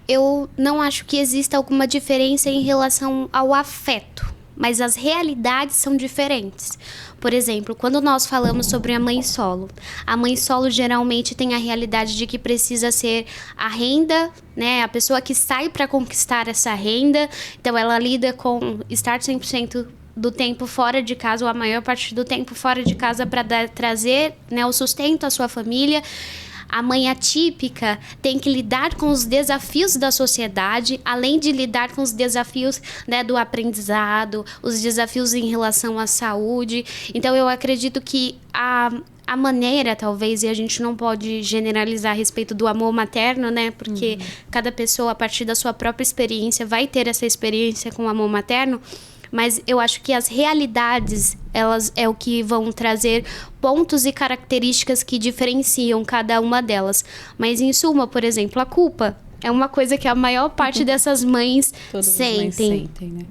Speaker 3: Eu não acho que exista alguma diferença em relação ao afeto, mas as realidades são diferentes. Por exemplo, quando nós falamos sobre a mãe solo geralmente tem a realidade de que precisa ser a renda, né? A pessoa que sai para conquistar essa renda, então ela lida com estar 100% do tempo fora de casa, ou a maior parte do tempo fora de casa, para trazer, né, o sustento à sua família. A mãe atípica tem que lidar com os desafios da sociedade, além de lidar com os desafios, né, do aprendizado, os desafios em relação à saúde. Então, eu acredito que a maneira, talvez, e a gente não pode generalizar a respeito do amor materno, né? Porque cada pessoa, a partir da sua própria experiência, vai ter essa experiência com o amor materno. Mas eu acho que as realidades, elas é o que vão trazer pontos e características que diferenciam cada uma delas. Mas, em suma, por exemplo, a culpa é uma coisa que a maior parte dessas mães sentem.
Speaker 2: Mães sentem, né?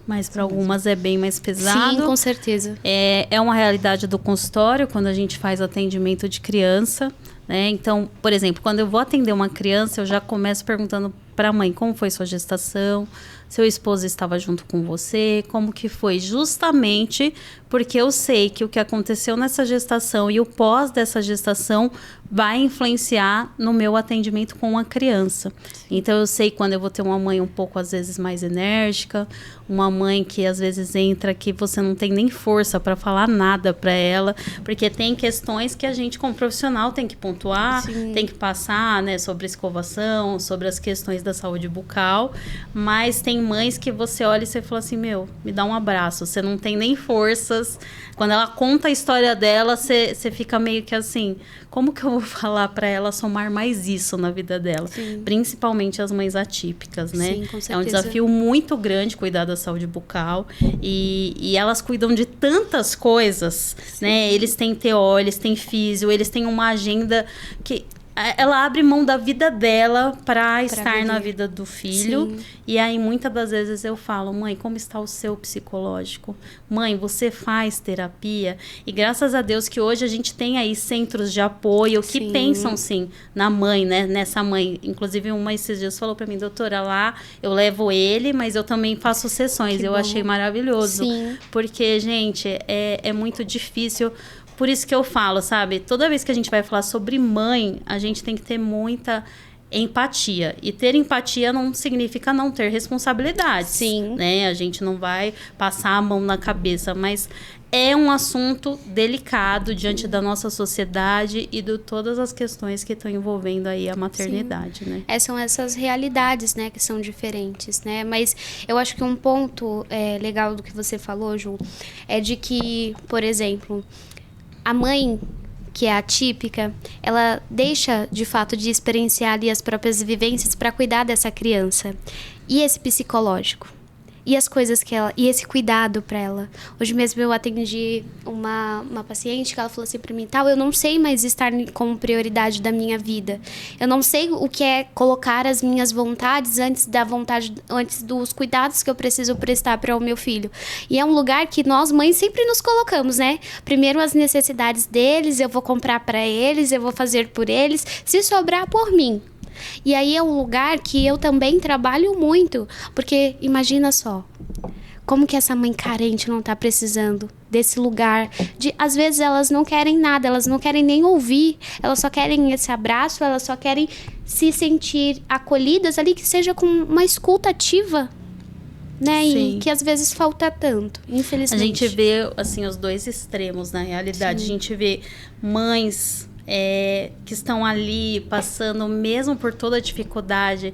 Speaker 1: Mas para algumas é bem mais pesado.
Speaker 3: Sim, com certeza.
Speaker 1: É uma realidade do consultório quando a gente faz atendimento de criança, né? Então, por exemplo, quando eu vou atender uma criança, eu já começo perguntando para a mãe como foi sua gestação, seu esposo estava junto com você, como que foi, justamente porque eu sei que o que aconteceu nessa gestação e o pós dessa gestação vai influenciar no meu atendimento com a criança. Então, eu sei quando eu vou ter uma mãe um pouco, às vezes, mais enérgica, uma mãe que, às vezes, entra que você não tem nem força para falar nada para ela, porque tem questões que a gente, como profissional, tem que pontuar,
Speaker 3: Sim.
Speaker 1: tem que passar, né, sobre escovação, sobre as questões da saúde bucal, mas tem mães que você olha e você fala assim, me dá um abraço, você não tem nem forças. Quando ela conta a história dela, você fica meio que assim, como que eu vou falar para ela somar mais isso na vida dela?
Speaker 3: Sim.
Speaker 1: Principalmente as mães atípicas, né?
Speaker 3: Sim, com certeza.
Speaker 1: É um desafio muito grande cuidar da saúde bucal e elas cuidam de tantas coisas, né? Eles têm TO, eles têm físio, eles têm uma agenda que ela abre mão da vida dela para estar na vida do filho.
Speaker 3: Sim.
Speaker 1: E aí, muitas das vezes eu falo, mãe, como está o seu psicológico? Mãe, você faz terapia? E graças a Deus que hoje a gente tem aí centros de apoio que
Speaker 3: Sim.
Speaker 1: pensam, sim, na mãe, né? Nessa mãe. Inclusive, uma esses dias falou para mim, doutora, lá eu levo ele, mas eu também faço sessões.
Speaker 3: Que
Speaker 1: eu
Speaker 3: bom.
Speaker 1: achei maravilhoso.
Speaker 3: Sim.
Speaker 1: Porque, gente, é muito difícil. Por isso que eu falo, sabe? Toda vez que a gente vai falar sobre mãe, a gente tem que ter muita empatia. E ter empatia não significa não ter responsabilidade.
Speaker 3: Sim.
Speaker 1: Né? A gente não vai passar a mão na cabeça, mas é um assunto delicado diante da nossa sociedade e de todas as questões que estão envolvendo aí a maternidade, né?
Speaker 3: São essas realidades, né, que são diferentes, né? Mas eu acho que um ponto legal do que você falou, Ju, é de que, por exemplo, a mãe que é atípica, ela deixa, de fato, de experienciar ali as próprias vivências para cuidar dessa criança. E esse psicológico? E as coisas que ela... E esse cuidado para ela? Hoje mesmo eu atendi uma paciente que ela falou assim para mim, eu não sei mais estar como prioridade da minha vida. Eu não sei o que é colocar as minhas vontades antes dos cuidados que eu preciso prestar para o meu filho. E é um lugar que nós, mães, sempre nos colocamos, né? Primeiro as necessidades deles, eu vou comprar para eles, eu vou fazer por eles, se sobrar por mim. E aí é um lugar que eu também trabalho muito, porque imagina só, como que essa mãe carente não tá precisando desse lugar, às vezes elas não querem nada, elas não querem nem ouvir, elas só querem esse abraço, elas só querem se sentir acolhidas ali, que seja com uma escuta ativa, né?
Speaker 1: Sim.
Speaker 3: E que às vezes falta tanto, infelizmente.
Speaker 1: A gente vê, assim, os dois extremos na realidade. Sim. A gente vê mães que estão ali passando, mesmo por toda a dificuldade,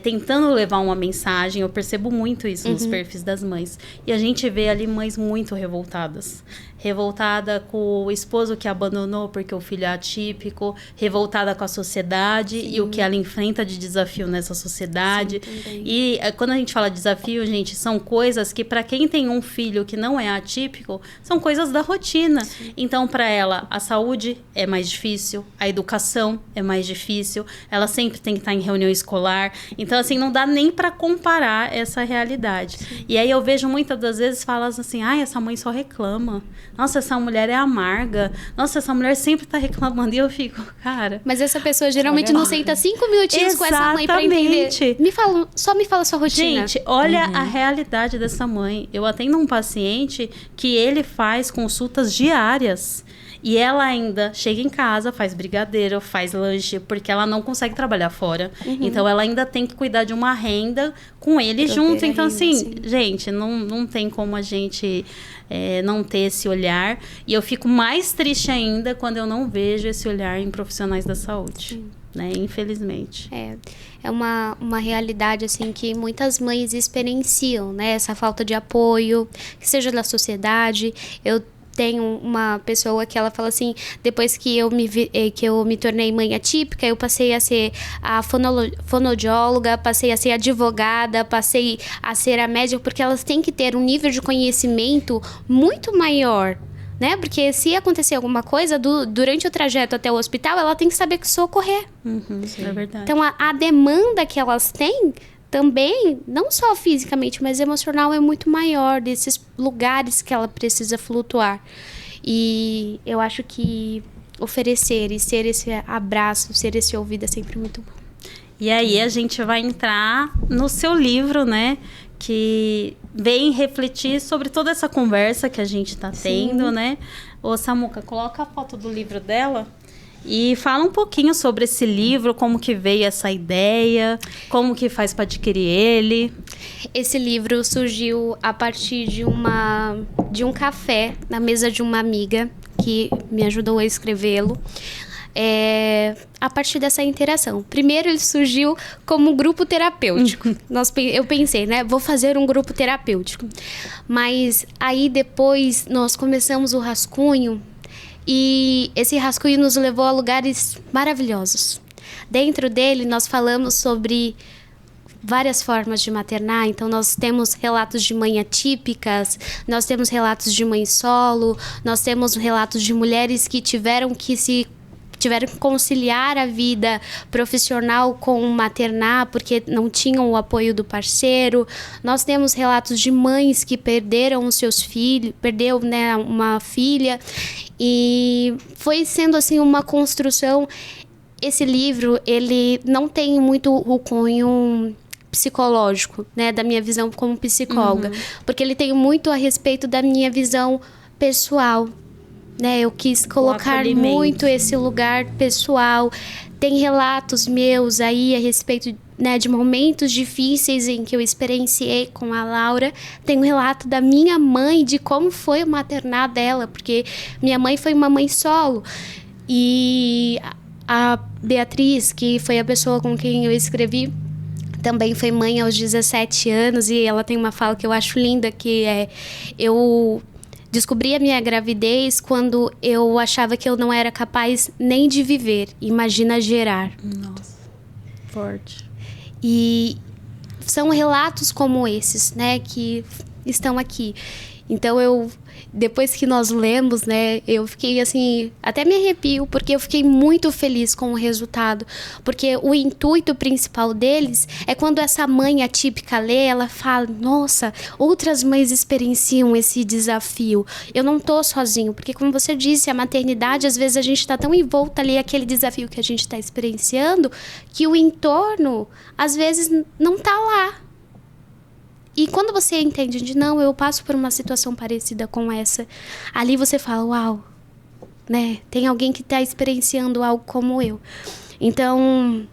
Speaker 1: tentando levar uma mensagem. Eu percebo muito isso nos perfis das mães. E a gente vê ali mães muito revoltadas. Revoltada com o esposo que abandonou porque o filho é atípico, revoltada com a sociedade. Sim. E o que ela enfrenta de desafio nessa sociedade.
Speaker 3: Sim,
Speaker 1: e quando a gente fala de desafio, gente, são coisas que para quem tem um filho que não é atípico, são coisas da rotina. Sim. Então, para ela, a saúde é mais difícil, a educação é mais difícil, ela sempre tem que estar em reunião escolar. Então, assim, não dá nem para comparar essa realidade. Sim. E aí eu vejo muitas das vezes falas assim, essa mãe só reclama. Nossa, essa mulher é amarga. Nossa, essa mulher sempre tá reclamando. E eu fico, cara...
Speaker 3: Mas essa pessoa geralmente não senta 5 minutinhos com essa mãe pra entender. Só me fala a sua rotina.
Speaker 1: Gente, olha a realidade dessa mãe. Eu atendo um paciente que ele faz consultas diárias. E ela ainda chega em casa, faz brigadeiro, faz lanche, porque ela não consegue trabalhar fora. Então, ela ainda tem que cuidar de uma renda com ele junto. Então, assim, gente, não tem como a gente não ter esse olhar. E eu fico mais triste ainda quando eu não vejo esse olhar em profissionais da saúde. Né? Infelizmente.
Speaker 3: É uma realidade, assim, que muitas mães experienciam, né? Essa falta de apoio, que seja da sociedade. Eu tenho uma pessoa que ela fala assim, depois que eu me tornei mãe atípica, eu passei a ser a fonoaudióloga, passei a ser advogada, passei a ser a médica, porque elas têm que ter um nível de conhecimento muito maior, né? Porque se acontecer alguma coisa durante o trajeto até o hospital, ela tem que saber que socorrer.
Speaker 1: É verdade.
Speaker 3: Então, a demanda que elas têm também, não só fisicamente, mas emocional, é muito maior desses lugares que ela precisa flutuar. E eu acho que oferecer e ser esse abraço, ser esse ouvido é sempre muito bom.
Speaker 1: E aí a gente vai entrar no seu livro, né? Que vem refletir sobre toda essa conversa que a gente está tendo, né? Ô, Samuca, coloca a foto do livro dela. E fala um pouquinho sobre esse livro, como que veio essa ideia, como que faz para adquirir ele.
Speaker 3: Esse livro surgiu a partir de um café na mesa de uma amiga que me ajudou a escrevê-lo. A partir dessa interação. Primeiro ele surgiu como um grupo terapêutico. Eu pensei, né? Vou fazer um grupo terapêutico. Mas aí depois nós começamos o rascunho. E esse rascunho nos levou a lugares maravilhosos. Dentro dele, nós falamos sobre várias formas de maternar. Então, nós temos relatos de mãe atípicas, nós temos relatos de mãe solo, nós temos relatos de mulheres que tiveram que conciliar a vida profissional com maternar porque não tinham o apoio do parceiro. Nós temos relatos de mães que perderam os seus filhos, né, uma filha, e foi sendo assim uma construção. Esse livro, ele não tem muito o cunho psicológico, né, da minha visão como psicóloga, porque ele tem muito a respeito da minha visão pessoal. Né, eu quis colocar muito esse lugar pessoal. Tem relatos meus aí a respeito, né, de momentos difíceis em que eu experienciei com a Laura. Tem um relato da minha mãe, de como foi o maternar dela, porque minha mãe foi uma mãe solo. E a Beatriz, que foi a pessoa com quem eu escrevi, também foi mãe aos 17 anos. E ela tem uma fala que eu acho linda, que é: eu descobri a minha gravidez quando eu achava que eu não era capaz nem de viver. Imagina gerar.
Speaker 1: Nossa, forte.
Speaker 3: E são relatos como esses, né, que estão aqui. Então, depois que nós lemos, né, eu fiquei assim, até me arrepio, porque eu fiquei muito feliz com o resultado. Porque o intuito principal deles é quando essa mãe atípica lê, ela fala: nossa, outras mães experienciam esse desafio. Eu não tô sozinho, porque como você disse, a maternidade, às vezes a gente tá tão envolta ali àquele desafio que a gente tá experienciando, que o entorno, às vezes, não tá lá. E quando você entende de não, eu passo por uma situação parecida com essa, ali você fala: uau, né? Tem alguém que está experienciando algo como eu. Então,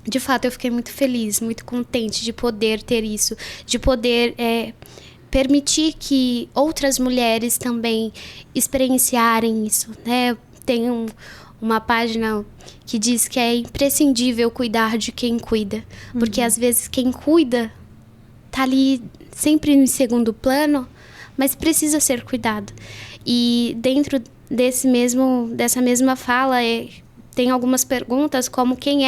Speaker 3: de fato, eu fiquei muito feliz, muito contente de poder ter isso, de poder permitir que outras mulheres também experienciarem isso, né? Tem uma página que diz que é imprescindível cuidar de quem cuida, porque às vezes quem cuida tá ali sempre em segundo plano, mas precisa ser cuidado. E dentro dessa mesma fala, tem algumas perguntas como quem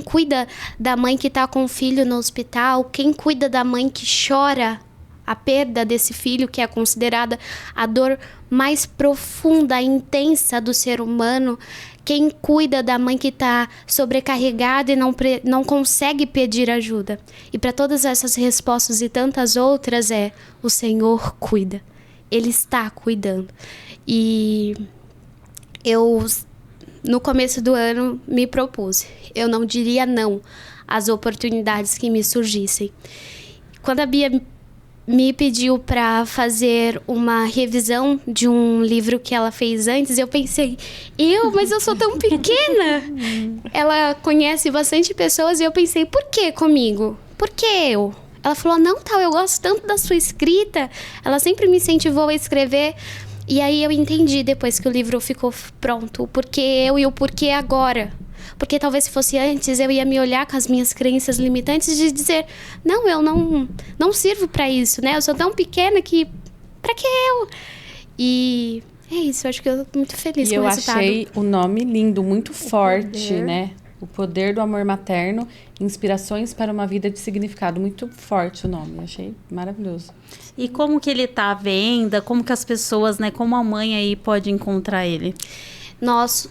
Speaker 3: cuida da mãe que está com o filho no hospital, quem cuida da mãe que chora a perda desse filho, que é considerada a dor mais profunda e intensa do ser humano. Quem cuida da mãe que está sobrecarregada e não consegue pedir ajuda. E para todas essas respostas e tantas outras o Senhor cuida. Ele está cuidando. E eu, no começo do ano, me propus. Eu não diria não às oportunidades que me surgissem. Quando a Bia me pediu para fazer uma revisão de um livro que ela fez antes. Eu pensei, mas eu sou tão pequena. Ela conhece bastante pessoas e eu pensei, por que comigo? Por que eu? Ela falou, não, eu gosto tanto da sua escrita. Ela sempre me incentivou a escrever. E aí eu entendi, depois que o livro ficou pronto, o porquê eu e o porquê agora. Porque talvez se fosse antes, eu ia me olhar com as minhas crenças limitantes de dizer, não, eu não sirvo para isso, né? Eu sou tão pequena que, pra que eu? E é isso, eu acho que eu tô muito feliz com o resultado.
Speaker 2: Eu achei o nome lindo, muito forte, né? O poder do amor materno, inspirações para uma vida de significado. Muito forte o nome, eu achei maravilhoso.
Speaker 1: E como que ele tá à venda? Como que as pessoas, né, como a mãe aí pode encontrar ele?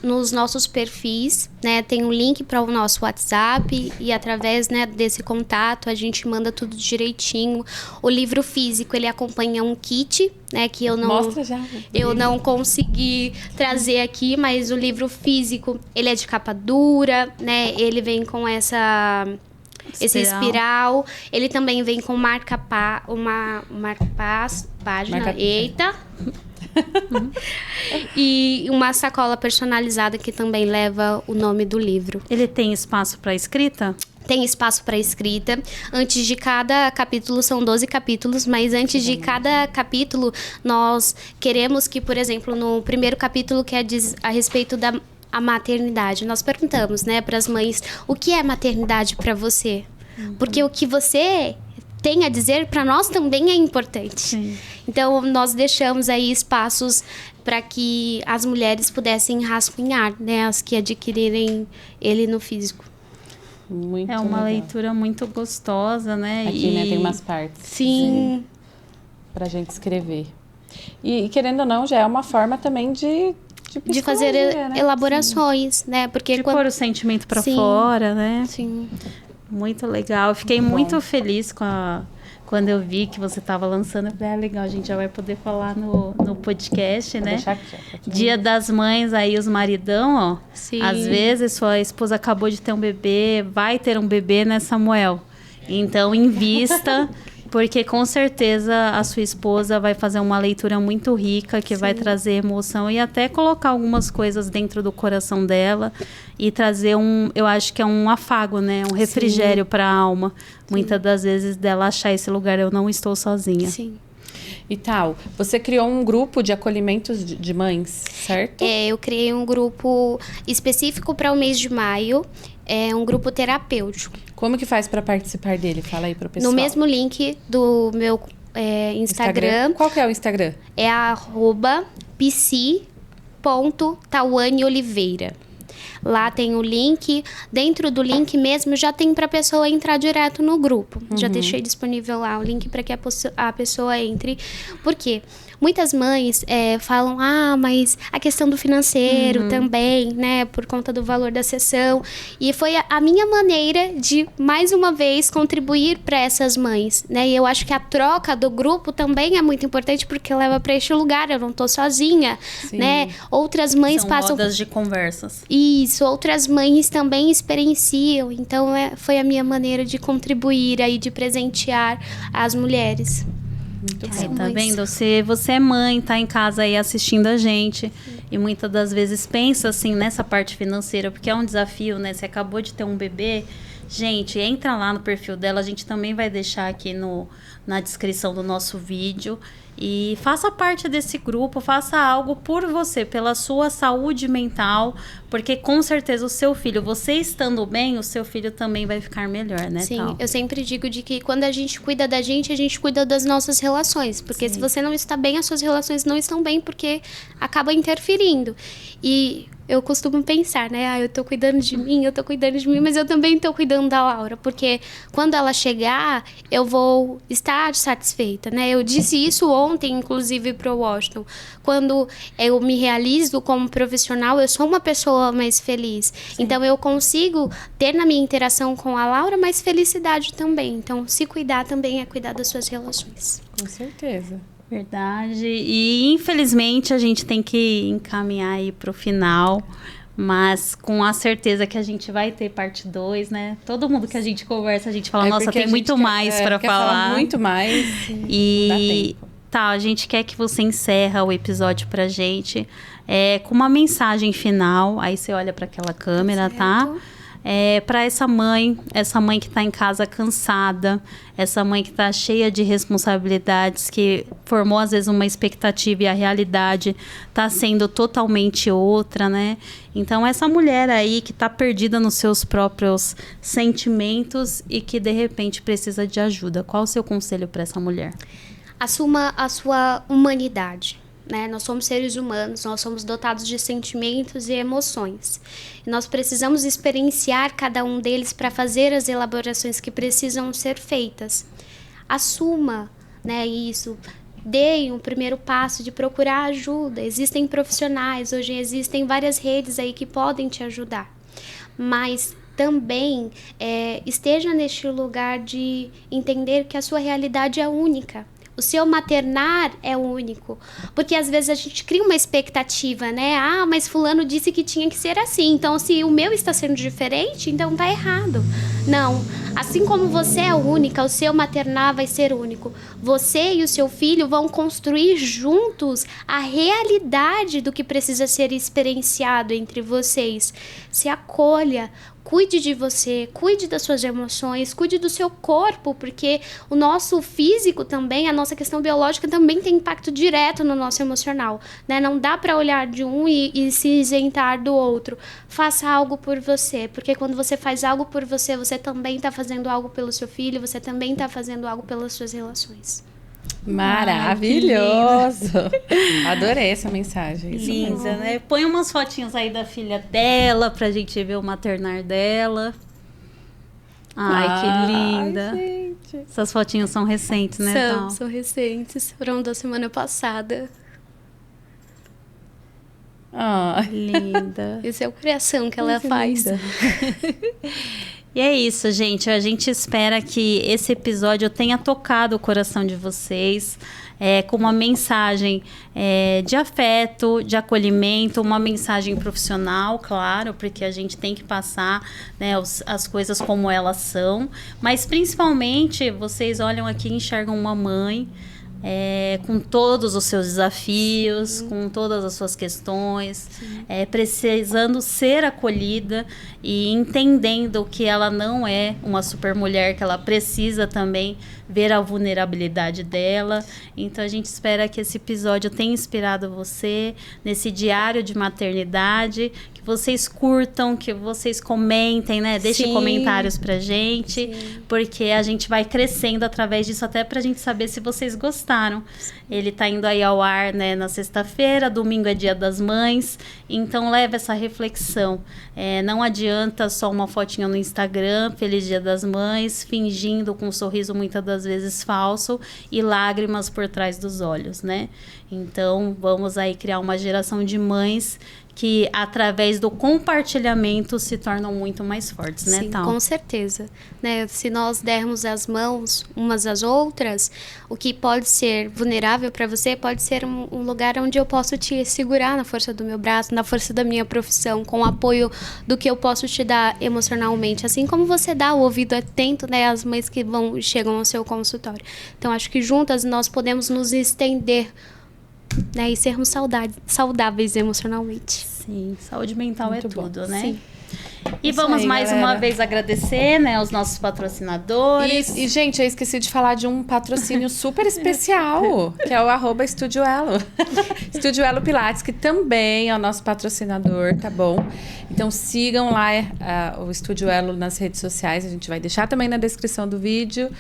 Speaker 3: Nos nossos perfis, né, tem um link para o nosso WhatsApp e através, né, desse contato a gente manda tudo direitinho. O livro físico, ele acompanha um kit, né, que eu não consegui trazer aqui, mas o livro físico, ele é de capa dura, né, ele vem com esse espiral, ele também vem com página, eita... e uma sacola personalizada que também leva o nome do livro.
Speaker 1: Ele tem espaço para escrita?
Speaker 3: Tem espaço para escrita. Antes de cada capítulo, são 12 capítulos, mas antes de cada capítulo, nós queremos que, por exemplo, no primeiro capítulo, que é a respeito da maternidade, nós perguntamos, né, para as mães, o que é maternidade para você? Porque o que você tem a dizer para nós também é importante.
Speaker 1: Sim.
Speaker 3: Então, nós deixamos aí espaços para que as mulheres pudessem rascunhar, né? As que adquirirem ele no físico.
Speaker 2: Muito
Speaker 1: uma
Speaker 2: legal.
Speaker 1: leitura muito gostosa, né?
Speaker 2: Aqui, né, tem umas partes.
Speaker 3: Sim.
Speaker 2: Pra gente escrever. E querendo ou não, já é uma forma também de
Speaker 3: fazer
Speaker 2: né?
Speaker 3: elaborações,
Speaker 2: Sim.
Speaker 3: né? Porque
Speaker 1: pôr o sentimento para fora, né?
Speaker 3: Sim.
Speaker 1: Muito legal. Eu fiquei muito feliz quando eu vi que você estava lançando. Eu falei, legal, a gente já vai poder falar no podcast,
Speaker 2: Vou
Speaker 1: né?
Speaker 2: deixar aqui, ó,
Speaker 1: Dia das Mães, aí os maridão, ó.
Speaker 3: Sim.
Speaker 1: Às vezes sua esposa acabou de ter um bebê, vai ter um bebê, né, Samuel? Então, invista, porque com certeza a sua esposa vai fazer uma leitura muito rica, que vai trazer emoção e até colocar algumas coisas dentro do coração dela e trazer eu acho que é um afago, né? Um refrigério para a alma. Muitas das vezes dela achar esse lugar, eu não estou sozinha.
Speaker 3: Sim.
Speaker 2: E tal, você criou um grupo de acolhimentos de mães, certo?
Speaker 3: Eu criei um grupo específico para o mês de maio, um grupo terapêutico.
Speaker 2: Como que faz para participar dele? Fala aí pro pessoal.
Speaker 3: No mesmo link do meu Instagram.
Speaker 2: Qual que é o Instagram?
Speaker 3: É @psi.tawane_oliveira. Lá tem o link. Dentro do link mesmo já tem para a pessoa entrar direto no grupo. Já deixei disponível lá o link para que a pessoa entre. Por quê? Muitas mães falam, mas a questão do financeiro também, né? Por conta do valor da sessão. E foi a minha maneira de, mais uma vez, contribuir para essas mães, né? E eu acho que a troca do grupo também é muito importante, porque leva para este lugar. Eu não tô sozinha, né? Outras mães
Speaker 1: São
Speaker 3: passam...
Speaker 1: rodas de conversas.
Speaker 3: Isso, outras mães também experienciam. Então, foi a minha maneira de contribuir aí, de presentear as mulheres.
Speaker 2: Muito
Speaker 1: Aí,
Speaker 2: bom.
Speaker 1: tá vendo? Se você é mãe, tá em casa aí assistindo a gente e muitas das vezes pensa assim nessa parte financeira, porque é um desafio, né? Você acabou de ter um bebê, gente, entra lá no perfil dela, a gente também vai deixar aqui na descrição do nosso vídeo. E faça parte desse grupo, faça algo por você, pela sua saúde mental, porque com certeza o seu filho, você estando bem, o seu filho também vai ficar melhor, né?
Speaker 3: Sim, eu sempre digo de que quando a gente cuida da gente, a gente cuida das nossas relações. Porque se você não está bem, as suas relações não estão bem, porque acaba interferindo. E eu costumo pensar, né? Eu tô cuidando de mim, mas eu também tô cuidando da Laura. Porque quando ela chegar, eu vou estar satisfeita, né? Eu disse isso ontem, inclusive, pro Washington. Quando eu me realizo como profissional, eu sou uma pessoa mais feliz. Sim. Então, eu consigo ter na minha interação com a Laura mais felicidade também. Então, se cuidar também é cuidar das suas relações.
Speaker 2: Com certeza.
Speaker 1: Verdade. E, infelizmente, a gente tem que encaminhar aí pro final. Mas com a certeza que a gente vai ter parte 2, né? Todo mundo que a gente conversa, a gente fala, nossa, tem muito mais para falar.
Speaker 2: Muito mais.
Speaker 1: E tá, a gente quer que você encerra o episódio pra gente com uma mensagem final. Aí você olha para aquela câmera, tá? Para essa mãe que está em casa cansada, essa mãe que está cheia de responsabilidades, que formou às vezes uma expectativa e a realidade está sendo totalmente outra, né? Então essa mulher aí que está perdida nos seus próprios sentimentos e que de repente precisa de ajuda, qual o seu conselho para essa mulher?
Speaker 3: Assuma a sua humanidade. Né? Nós somos seres humanos, nós somos dotados de sentimentos e emoções. E nós precisamos experienciar cada um deles para fazer as elaborações que precisam ser feitas. Assuma, né, isso. Deem o primeiro passo de procurar ajuda. Existem profissionais, hoje existem várias redes aí que podem te ajudar. Mas também esteja neste lugar de entender que a sua realidade é única. O seu maternar é único, porque às vezes a gente cria uma expectativa, né? Ah, mas fulano disse que tinha que ser assim, então se o meu está sendo diferente, então tá errado. Não, assim como você é única, o seu maternar vai ser único. Você e o seu filho vão construir juntos a realidade do que precisa ser experienciado entre vocês. Se acolha. Cuide de você, cuide das suas emoções, cuide do seu corpo, porque o nosso físico também, a nossa questão biológica também tem impacto direto no nosso emocional, né? Não dá para olhar de um e se isentar do outro. Faça algo por você, porque quando você faz algo por você, você também está fazendo algo pelo seu filho, você também está fazendo algo pelas suas relações.
Speaker 2: Maravilhoso! Adorei essa mensagem.
Speaker 1: Linda, né? Põe umas fotinhas aí da filha dela pra gente ver o maternar dela. Ai, que linda.
Speaker 2: Gente.
Speaker 1: Essas fotinhas são recentes, né?
Speaker 3: São recentes. Foram da semana passada.
Speaker 1: Linda.
Speaker 3: Esse é o coração que ela faz.
Speaker 1: E é isso, gente. A gente espera que esse episódio tenha tocado o coração de vocês com uma mensagem de afeto, de acolhimento, uma mensagem profissional, claro, porque a gente tem que passar, né, as coisas como elas são. Mas, principalmente, vocês olham aqui e enxergam uma mãe com todos os seus desafios, sim, com todas as suas questões, precisando ser acolhida e entendendo que ela não é uma super mulher, que ela precisa também ver a vulnerabilidade dela. Então a gente espera que esse episódio tenha inspirado você nesse diário de maternidade, que vocês curtam, que vocês comentem, né? Deixem
Speaker 3: Sim.
Speaker 1: comentários pra gente,
Speaker 3: Sim.
Speaker 1: porque a gente vai crescendo através disso, até pra gente saber se vocês gostaram. Sim. Ele tá indo aí ao ar, né, na sexta-feira, domingo é Dia das Mães, então leva essa reflexão. Não adianta só uma fotinha no Instagram, Feliz Dia das Mães, fingindo com um sorriso muitas das vezes falso e lágrimas por trás dos olhos, né? Então, vamos aí criar uma geração de mães que, através do compartilhamento, se tornam muito mais fortes, né,
Speaker 3: Sim,
Speaker 1: Tal?
Speaker 3: com certeza. Né? Se nós dermos as mãos umas às outras, o que pode ser vulnerável para você pode ser um lugar onde eu posso te segurar na força do meu braço, na força da minha profissão, com o apoio do que eu posso te dar emocionalmente. Assim como você dá o ouvido atento, né, às mães que chegam ao seu consultório. Então, acho que juntas nós podemos nos estender, né, e sermos saudáveis emocionalmente.
Speaker 1: Sim, saúde mental muito é tudo, né?
Speaker 3: Sim.
Speaker 1: E vamos mais uma vez agradecer, né, aos nossos patrocinadores.
Speaker 2: E, gente, eu esqueci de falar de um patrocínio super especial, que é o @Estúdio Elo. Estúdio Elo Pilates, que também é o nosso patrocinador, tá bom? Então sigam lá o Estúdio Elo nas redes sociais, a gente vai deixar também na descrição do vídeo.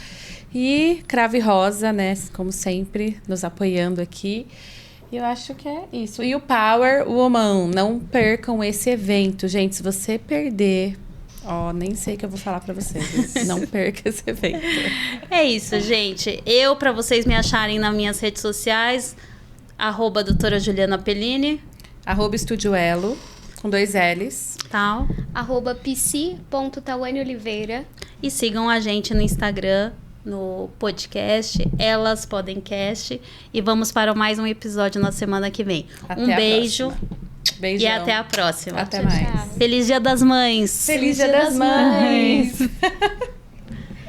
Speaker 2: E Crave Rosa, né, como sempre, nos apoiando aqui. E eu acho que é isso. E o Power Woman, não percam esse evento. Gente, se você perder, nem sei o que eu vou falar pra vocês. Não perca esse evento.
Speaker 1: É isso, gente. Pra vocês me acharem nas minhas redes sociais, @doutora Juliana Pellini.
Speaker 2: @Estúdio Elo, com 2 L's.
Speaker 1: Tal.
Speaker 3: @pc.tawane_oliveira.
Speaker 1: E sigam a gente no Instagram, no podcast Elas Podem Cast, e vamos para mais um episódio na semana que vem.
Speaker 2: Até
Speaker 1: um
Speaker 2: a
Speaker 1: beijo.
Speaker 2: próxima. Beijão.
Speaker 1: E até a próxima.
Speaker 2: Até
Speaker 3: Tchau,
Speaker 2: mais.
Speaker 3: tchau.
Speaker 1: Feliz Dia das Mães!
Speaker 2: Feliz Dia das Mães!